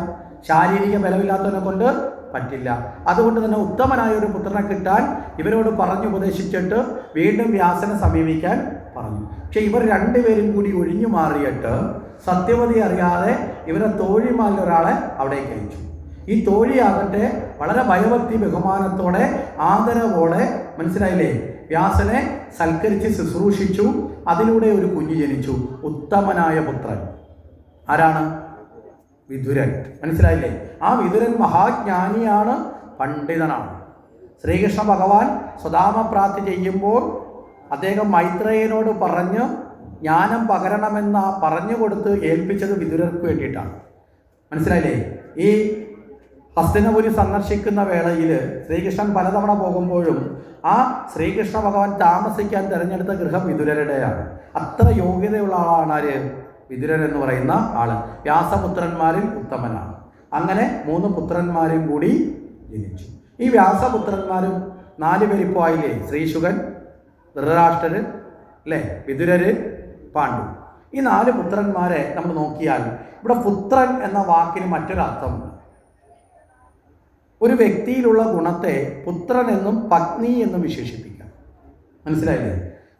ശാരീരിക ബലമില്ലാത്തവനെ കൊണ്ട് പറ്റില്ല. അതുകൊണ്ട് തന്നെ ഉത്തമനായ ഒരു പുത്രനെ കിട്ടാൻ ഇവരോട് പറഞ്ഞുപദേശിച്ചിട്ട് വീണ്ടും വ്യാസനെ സമീപിക്കാൻ പറഞ്ഞു. പക്ഷെ ഇവർ 2 പേരും കൂടി ഒഴിഞ്ഞു മാറിയിട്ട് സത്യവതി അറിയാതെ ഇവരെ തോഴിമാരിൽ ഒരാളെ അവിടേക്ക് അയച്ചു. ഈ തോഴിയാകട്ടെ വളരെ ഭയഭക്തി ബഹുമാനത്തോടെ ആദരവോടെ, മനസ്സിലായില്ലേ, വ്യാസനെ സൽക്കരിച്ച് ശുശ്രൂഷിച്ചു. അതിലൂടെ ഒരു കുഞ്ഞ് ജനിച്ചു, ഉത്തമനായ പുത്രൻ. ആരാണ്? വിതുരൻ. മനസ്സിലായില്ലേ? ആ വിതുരൻ മഹാജ്ഞാനിയാണ്, പണ്ഡിതനാണ്. ശ്രീകൃഷ്ണ ഭഗവാൻ സ്വധാമപ്രാപ്തി ചെയ്യുമ്പോൾ അദ്ദേഹം മൈത്രേയനോട് പറഞ്ഞ് ജ്ഞാനം പകരണമെന്ന പറഞ്ഞു കൊടുത്ത് ഏൽപ്പിച്ചത് വിതുരർക്ക് വേണ്ടിയിട്ടാണ്. മനസ്സിലായില്ലേ? ഈ ഹസ്തിനപുരി സന്ദർശിക്കുന്ന വേളയിൽ ശ്രീകൃഷ്ണൻ പലതവണ പോകുമ്പോഴും ആ ശ്രീകൃഷ്ണ ഭഗവാൻ താമസിക്കാൻ തിരഞ്ഞെടുത്ത ഗൃഹം വിതുരരുടെയാണ്. അത്ര യോഗ്യതയുള്ള ആളാണ് ആര്? വിതുരൻ എന്ന് പറയുന്ന ആള്. വ്യാസപുത്രന്മാരിൽ ഉത്തമനാണ്. അങ്ങനെ 3 പുത്രന്മാരും കൂടി ജനിച്ചു. ഈ വ്യാസപുത്രന്മാരും 4 പേരിപ്പോൾ ആയില്ലേ? ശ്രീശുകൻ, ധൃതരാഷ്ട്രര്, വിതുരര്, പാണ്ഡു. ഈ 4 പുത്രന്മാരെ നമ്മൾ നോക്കിയാൽ ഇവിടെ പുത്രൻ എന്ന വാക്കിന് മറ്റൊരർത്ഥമുണ്ട്. ഒരു വ്യക്തിയിലുള്ള ഗുണത്തെ പുത്രൻ എന്നും പത്നി എന്നും വിശേഷിപ്പിക്കാം. മനസ്സിലായില്ലേ?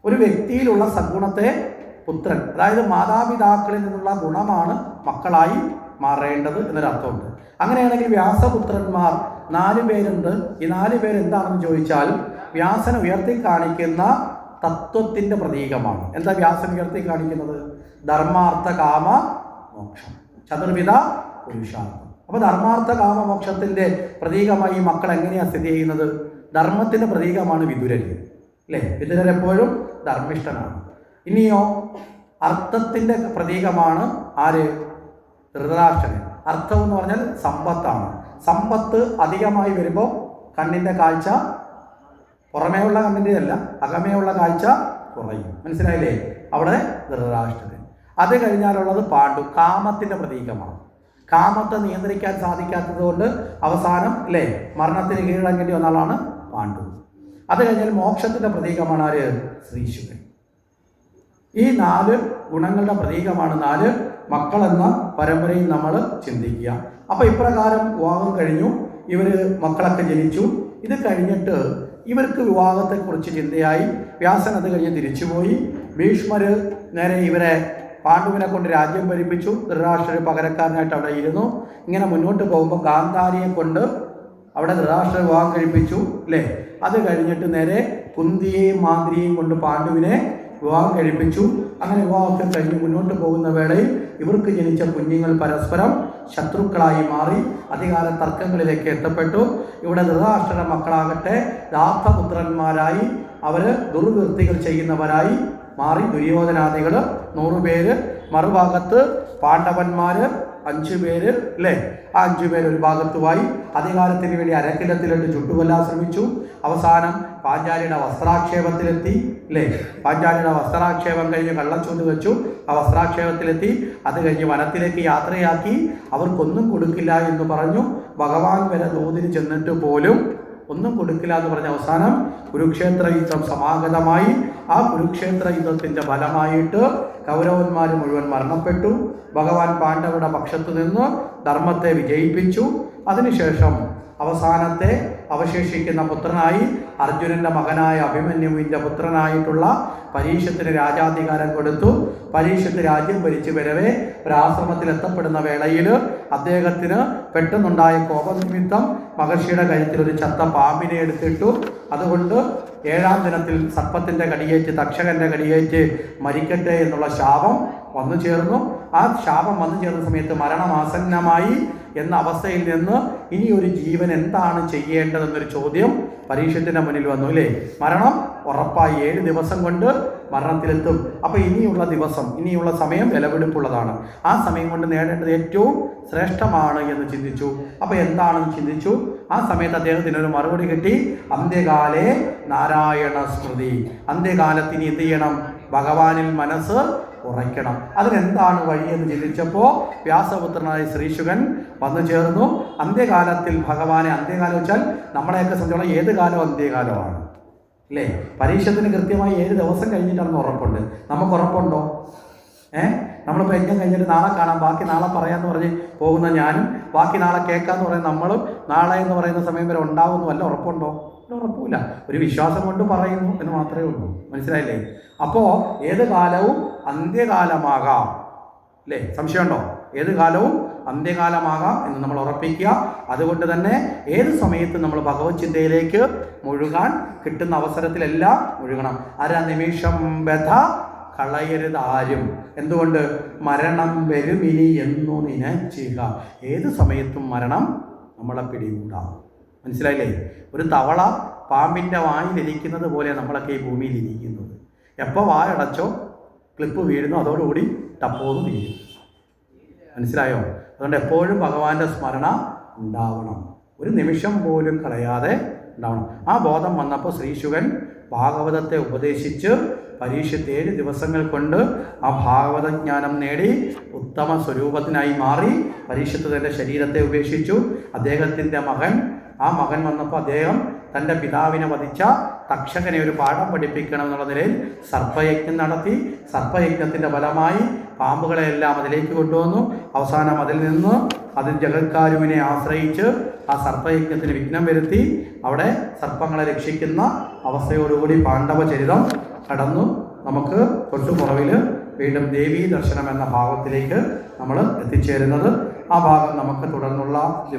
ഒരു വ്യക്തിയിലുള്ള സദ്ഗുണത്തെ പുത്രൻ, അതായത് മാതാപിതാക്കളിൽ നിന്നുള്ള ഗുണമാണ് മക്കളായി മാറേണ്ടത് എന്നൊരർത്ഥമുണ്ട്. അങ്ങനെയാണെങ്കിൽ വ്യാസപുത്രന്മാർ 4 പേരുണ്ട്. ഈ 4 പേര് എന്താണെന്ന് ചോദിച്ചാൽ വ്യാസൻ ഉയർത്തി കാണിക്കുന്ന തത്വത്തിൻ്റെ പ്രതീകമാണ്. എന്താ വ്യാസൻ ഉയർത്തി കാണിക്കുന്നത്? ധർമാർത്ഥ കാമ മോക്ഷം, ചതുർവിധ പുരുഷാർത്ഥം. അപ്പോൾ ധർമാർത്ഥ കാമമോക്ഷത്തിൻ്റെ പ്രതീകമായി ഈ മക്കൾ എങ്ങനെയാണ് സ്ഥിതി ചെയ്യുന്നത്? ധർമ്മത്തിൻ്റെ പ്രതീകമാണ് വിതുരൻ, അല്ലേ? വിതുരൻ എപ്പോഴും ധർമ്മിഷ്ഠനാണ്. ഇനിയോ അർത്ഥത്തിൻ്റെ പ്രതീകമാണ് ആര്? ധൃതരാഷ്ട്രൻ. അർത്ഥം എന്ന് പറഞ്ഞാൽ സമ്പത്താണ്. സമ്പത്ത് അധികമായി വരുമ്പോൾ കണ്ണിൻ്റെ കാഴ്ച പുറമേയുള്ള കണ്ണിൻ്റെ അല്ല, അകമേയുള്ള കാഴ്ച കുറയും. മനസ്സിലായില്ലേ? അവിടെ ധൃതരാഷ്ട്രൻ. അത് കഴിഞ്ഞാലുള്ളത് പാണ്ഡു, കാമത്തിൻ്റെ പ്രതീകമാണ്. കാമത്തെ നിയന്ത്രിക്കാൻ സാധിക്കാത്തത് കൊണ്ട് അവസാനം അല്ലേ മരണത്തിന് കീഴടങ്ങേണ്ടി വന്ന ആളാണ് പാണ്ഡു. അത് കഴിഞ്ഞാൽ മോക്ഷത്തിൻ്റെ പ്രതീകമാണ് ആര്? ശ്രീശുകൻ. ഈ 4 ഗുണങ്ങളുടെ പ്രതീകമാണ് 4 മക്കളെന്ന പരമ്പരയിൽ നമ്മൾ ചിന്തിക്കുക. അപ്പോൾ ഇപ്രകാരം വിവാഹം കഴിഞ്ഞു, ഇവർ മക്കളൊക്കെ ജനിച്ചു. ഇത് കഴിഞ്ഞിട്ട് ഇവർക്ക് വിവാഹത്തെക്കുറിച്ച് ചിന്തയായി. വ്യാസൻ അത് കഴിഞ്ഞ് തിരിച്ചുപോയി. ഭീഷ്മർ നേരെ ഇവരെ പാണ്ഡുവിനെ കൊണ്ട് രാജ്യം ഭരിപ്പിച്ചു. ധൃതരാഷ്ട്രർ പകരക്കാരനായിട്ട് അവിടെ ഇരുന്നു. ഇങ്ങനെ മുന്നോട്ട് പോകുമ്പോൾ ഗാന്ധാരിയെ കൊണ്ട് അവിടെ ധൃതരാഷ്ട്രർ വിവാഹം കഴിപ്പിച്ചു, അല്ലേ? അത് കഴിഞ്ഞിട്ട് നേരെ കുന്തിയെയും മാദ്രിയെയും കൊണ്ട് പാണ്ഡുവിനെ വിവാഹം കഴിപ്പിച്ചു. അങ്ങനെ വിവാഹമൊക്കെ കഴിഞ്ഞ് മുന്നോട്ട് പോകുന്ന വേളയിൽ ഇവർക്ക് ജനിച്ച കുഞ്ഞുങ്ങൾ പരസ്പരം ശത്രുക്കളായി മാറി അധികാര തർക്കങ്ങളിലേക്ക് എത്തപ്പെട്ടു. ഇവിടെ ധൃതരാഷ്ട്രരുടെ മക്കളാകട്ടെ ദാത്തപുത്രന്മാരായി അവർ ദുർവൃത്തികൾ ചെയ്യുന്നവരായി മാറി. ദുര്യോധനാദികൾ 100 പേര്, മറുഭാഗത്ത് പാണ്ഡവന്മാർ 5 പേര്, അല്ലേ? ആ 5 പേര് ഒരു ഭാഗത്തുമായി അധികാരത്തിന് വേണ്ടി അരക്കിലത്തിലിട്ട് ചുട്ടുകൊല്ലാൻ ശ്രമിച്ചു. അവസാനം പാഞ്ചാലിയുടെ വസ്ത്രാക്ഷേപത്തിലെത്തി, അല്ലേ? പാഞ്ചാലിയുടെ വസ്ത്രാക്ഷേപം കഴിഞ്ഞ് കള്ളച്ചൂട് വെച്ചു. ആ വസ്ത്രാക്ഷേപത്തിലെത്തി. അത് കഴിഞ്ഞ് വനത്തിലേക്ക് യാത്രയാക്കി. അവർക്കൊന്നും കൊടുക്കില്ല എന്ന് പറഞ്ഞു. ഭഗവാൻ വരെ ദൂതിന് ചെന്നിട്ട് പോലും ഒന്നും കൊടുക്കില്ല എന്ന് പറഞ്ഞ അവസാനം കുരുക്ഷേത്ര യുദ്ധം സമാഗതമായി. ആ കുരുക്ഷേത്ര യുദ്ധത്തിൻ്റെ ഫലമായിട്ട് കൗരവന്മാർ മുഴുവൻ മരണപ്പെട്ടു. ഭഗവാൻ പാണ്ഡവരുടെ പക്ഷത്ത് നിന്ന് ധർമ്മത്തെ വിജയിപ്പിച്ചു. അതിനുശേഷം അവസാനത്തെ അവശേഷിക്കുന്ന പുത്രനായി അർജുനൻ്റെ മകനായ അഭിമന്യുവിൻ്റെ പുത്രനായിട്ടുള്ള പരീക്ഷത്തിന് രാജാധികാരം കൊടുത്തു. പരീക്ഷത്ത് രാജ്യം ഭരിച്ചു വരവേ ഒരാശ്രമത്തിൽ എത്തപ്പെടുന്ന വേളയിൽ അദ്ദേഹത്തിന് പെട്ടെന്നുണ്ടായ കോപനിമിത്തം മഹർഷിയുടെ കഴുത്തിൽ ഒരു ചത്ത പാമ്പിനെ എടുത്തിട്ടു. അതുകൊണ്ട് 7-ാം ദിനത്തിൽ സർപ്പത്തിൻ്റെ കടിയേറ്റ് തക്ഷകൻ്റെ കടിയേറ്റ് മരിക്കട്ടെ എന്നുള്ള ശാപം വന്നു ചേർന്നു. ആ ശാപം വന്നു ചേർന്ന സമയത്ത് മരണമാസന്നമായി എന്ന അവസ്ഥയിൽ നിന്ന് ഇനി ഒരു ജീവൻ എന്താണ് ചെയ്യേണ്ടതെന്നൊരു ചോദ്യം പരീക്ഷത്തിൻ്റെ മുന്നിൽ വന്നു, അല്ലേ? മരണം ഉറപ്പായി 7 ദിവസം കൊണ്ട് മരണത്തിലെത്തും. അപ്പോൾ ഇനിയുള്ള ദിവസം, ഇനിയുള്ള സമയം വിലപിടിപ്പുള്ളതാണ്. ആ സമയം കൊണ്ട് നേടേണ്ടത് ഏറ്റവും ശ്രേഷ്ഠമാണ് എന്ന് ചിന്തിച്ചു. അപ്പോൾ എന്താണെന്ന് ചിന്തിച്ചു. ആ സമയത്ത് അദ്ദേഹത്തിനൊരു മറുപടി കിട്ടി. അന്ത്യകാലേ നാരായണ സ്മൃതി. അന്ത്യകാലത്ത് ഇനി എന്ത് ചെയ്യണം? ഭഗവാനിൽ മനസ്സ് ഉറയ്ക്കണം. അതിനെന്താണ് വഴിയെന്ന് ചിന്തിച്ചപ്പോൾ വ്യാസപുത്രനായ ശ്രീശുകൻ വന്നു ചേർന്നു. അന്ത്യകാലത്തിൽ ഭഗവാനെ, അന്ത്യകാലം വെച്ചാൽ നമ്മളെയൊക്കെ സംബന്ധിച്ചോളം ഏത് കാലം അന്ത്യകാലമാണ്, അല്ലേ? പരീക്ഷത്തിന് കൃത്യമായി 7 ദിവസം കഴിഞ്ഞിട്ടാണെന്ന് ഉറപ്പുണ്ട്. നമുക്ക് ഉറപ്പുണ്ടോ? നമ്മളിപ്പോൾ യജ്ഞം കഴിഞ്ഞിട്ട് നാളെ കാണാം, ബാക്കി നാളെ പറയാമെന്ന് പറഞ്ഞ് പോകുന്ന ഞാനും ബാക്കി നാളെ കേൾക്കാമെന്ന് പറയുന്ന നമ്മളും നാളെ എന്ന് പറയുന്ന സമയം വരെ ഉണ്ടാവുമെന്ന് വല്ല ഉറപ്പുണ്ടോ? ഉറപ്പില്ല. ഒരു വിശ്വാസം കൊണ്ട് പറയുന്നു എന്ന് മാത്രമേ ഉള്ളൂ. മനസ്സിലായില്ലേ? അപ്പോൾ ഏത് കാലവും അന്ത്യകാലമാകാം, അല്ലേ? സംശയമുണ്ടോ? ഏത് കാലവും അന്ത്യകാലമാകാം എന്ന് നമ്മൾ ഉറപ്പിക്കുക. അതുകൊണ്ട് തന്നെ ഏത് സമയത്തും നമ്മൾ ഭഗവത് ചിന്തയിലേക്ക് മുഴുകാൻ കിട്ടുന്ന അവസരത്തിലെല്ലാം മുഴുകണം. നിമിഷം വ്യഥ കളയരുത് ആരും. എന്തുകൊണ്ട്? മരണം വരുമിനി എന്നു നിനച്ചിക. ഏത് സമയത്തും മരണം നമ്മളെ പിടികൂടാം. മനസ്സിലായില്ലേ? ഒരു തവള പാമ്പിൻ്റെ വായിലിരിക്കുന്നത് പോലെ നമ്മളൊക്കെ ഈ ഭൂമിയിൽ ഇരിക്കുന്നത്. എപ്പോൾ വായടച്ചോ ക്ലിപ്പ് വീഴുന്നു, അതോടുകൂടി ടപ്പോന്ന് വീഴും. മനസ്സിലായോ? അതുകൊണ്ട് എപ്പോഴും ഭഗവാന്റെ സ്മരണ ഉണ്ടാവണം, ഒരു നിമിഷം പോലും കളയാതെ ഉണ്ടാവണം. ആ ബോധം വന്നപ്പോൾ ശ്രീശുകൻ ഭാഗവതത്തെ ഉപദേശിച്ച് പരീക്ഷത്ത് 7 ദിവസങ്ങൾ കൊണ്ട് ആ ഭാഗവതജ്ഞാനം നേടി ഉത്തമ സ്വരൂപത്തിനായി മാറി. പരീക്ഷത്ത് തൻ്റെ ശരീരത്തെ ഉപേക്ഷിച്ചു. അദ്ദേഹത്തിൻ്റെ മകൻ, ആ മകൻ വന്നപ്പോൾ അദ്ദേഹം തൻ്റെ പിതാവിനെ വധിച്ച തക്ഷകനെ ഒരു പാഠം പഠിപ്പിക്കണം എന്നുള്ള നിലയിൽ സർപ്പയജ്ഞം നടത്തി. സർപ്പയജ്ഞത്തിൻ്റെ ഫലമായി പാമ്പുകളെല്ലാം അതിലേക്ക് കൊണ്ടുവന്നു. അവസാനം അതിൽ നിന്ന് ജഗത്കാരുവിനെ ആശ്രയിച്ച് ആ സർപ്പയജ്ഞത്തിന് വിഘ്നം വരുത്തി. അവിടെ സർപ്പങ്ങളെ രക്ഷിക്കുന്ന അവസ്ഥയോടുകൂടി പാണ്ഡവചരിതം കടന്നു. നമുക്ക് തൊട്ടുപുറവിൽ വീണ്ടും ദേവീ ദർശനം എന്ന ഭാഗത്തിലേക്ക് നമ്മൾ എത്തിച്ചേരുന്നത്. ആ ഭാഗം നമുക്ക് തുടർന്നുള്ള